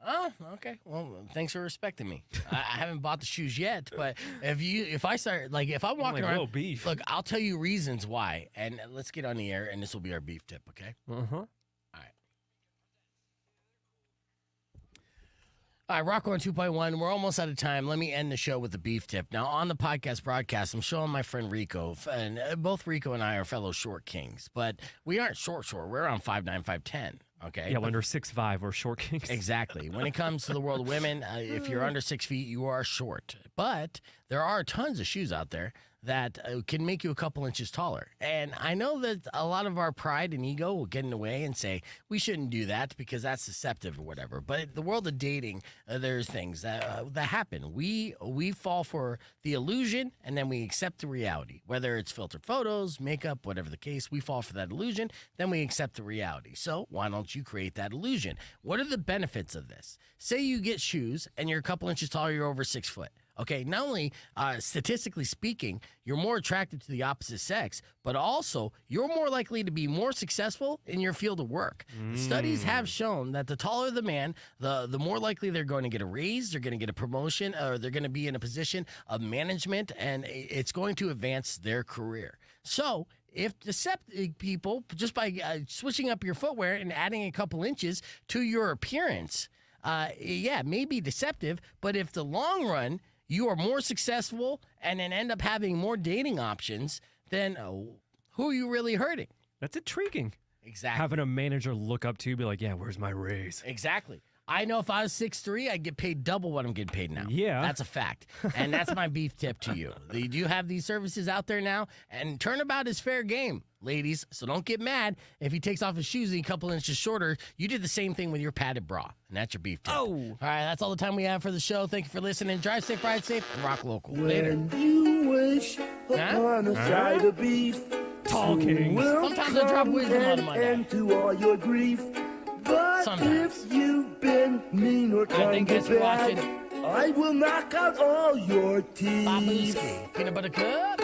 [SPEAKER 4] Oh, okay. Well, thanks for respecting me. I haven't bought the shoes yet, but if I'm walking around,
[SPEAKER 5] beef.
[SPEAKER 4] look, I'll tell you reasons why, and let's get on the air, and this will be our beef tip, okay?
[SPEAKER 5] Uh-huh.
[SPEAKER 4] All right, Rock on 2.1. We're almost out of time. Let me end the show with the beef tip. Now, on the podcast broadcast, I'm showing my friend Rico, and both Rico and I are fellow short kings, but we aren't short. We're around 5'9", 5'10", okay?
[SPEAKER 5] Yeah, under 6'5", we're short kings.
[SPEAKER 4] Exactly. When it comes to the world of women, if you're under 6 feet, you are short. But there are tons of shoes out there that can make you a couple inches taller. And I know that a lot of our pride and ego will get in the way and say, we shouldn't do that because that's deceptive or whatever. But the world of dating, there's things that happen. We fall for the illusion and then we accept the reality. Whether it's filtered photos, makeup, whatever the case, we fall for that illusion, then we accept the reality. So why don't you create that illusion? What are the benefits of this? Say you get shoes and you're a couple inches taller, you're over 6 foot. Okay, not only statistically speaking, you're more attracted to the opposite sex, but also you're more likely to be more successful in your field of work. Studies have shown that the taller the man, the more likely they're going to get a raise, they're going to get a promotion, or they're going to be in a position of management, and it's going to advance their career. So if deceptive people, just by switching up your footwear and adding a couple inches to your appearance, it may be deceptive, but if the long run, you are more successful and then end up having more dating options, then who are you really hurting?
[SPEAKER 5] That's intriguing.
[SPEAKER 4] Exactly.
[SPEAKER 5] Having a manager look up to you, be like, yeah, where's my raise?
[SPEAKER 4] Exactly. I know if I was 6'3", I'd get paid double what I'm getting paid now.
[SPEAKER 5] Yeah.
[SPEAKER 4] That's a fact. And that's my beef tip to you. Do you have these services out there now? And turnabout is fair game, ladies. So don't get mad if he takes off his shoes and a couple inches shorter. You did the same thing with your padded bra. And that's your beef tip.
[SPEAKER 5] Oh.
[SPEAKER 4] All right, that's all the time we have for the show. Thank you for listening. Drive safe, ride safe, and rock local. Later.
[SPEAKER 9] When you wish upon a side of beef,
[SPEAKER 5] Talking.
[SPEAKER 4] Sometimes I drop wisdom on my neck.
[SPEAKER 9] end to all your grief. But
[SPEAKER 4] Sometimes.
[SPEAKER 9] if you've been mean or kind
[SPEAKER 4] thank you
[SPEAKER 9] of
[SPEAKER 4] for
[SPEAKER 9] bad,
[SPEAKER 4] watching.
[SPEAKER 9] I will knock out all your teeth.
[SPEAKER 4] Babuski. Peanut butter cup.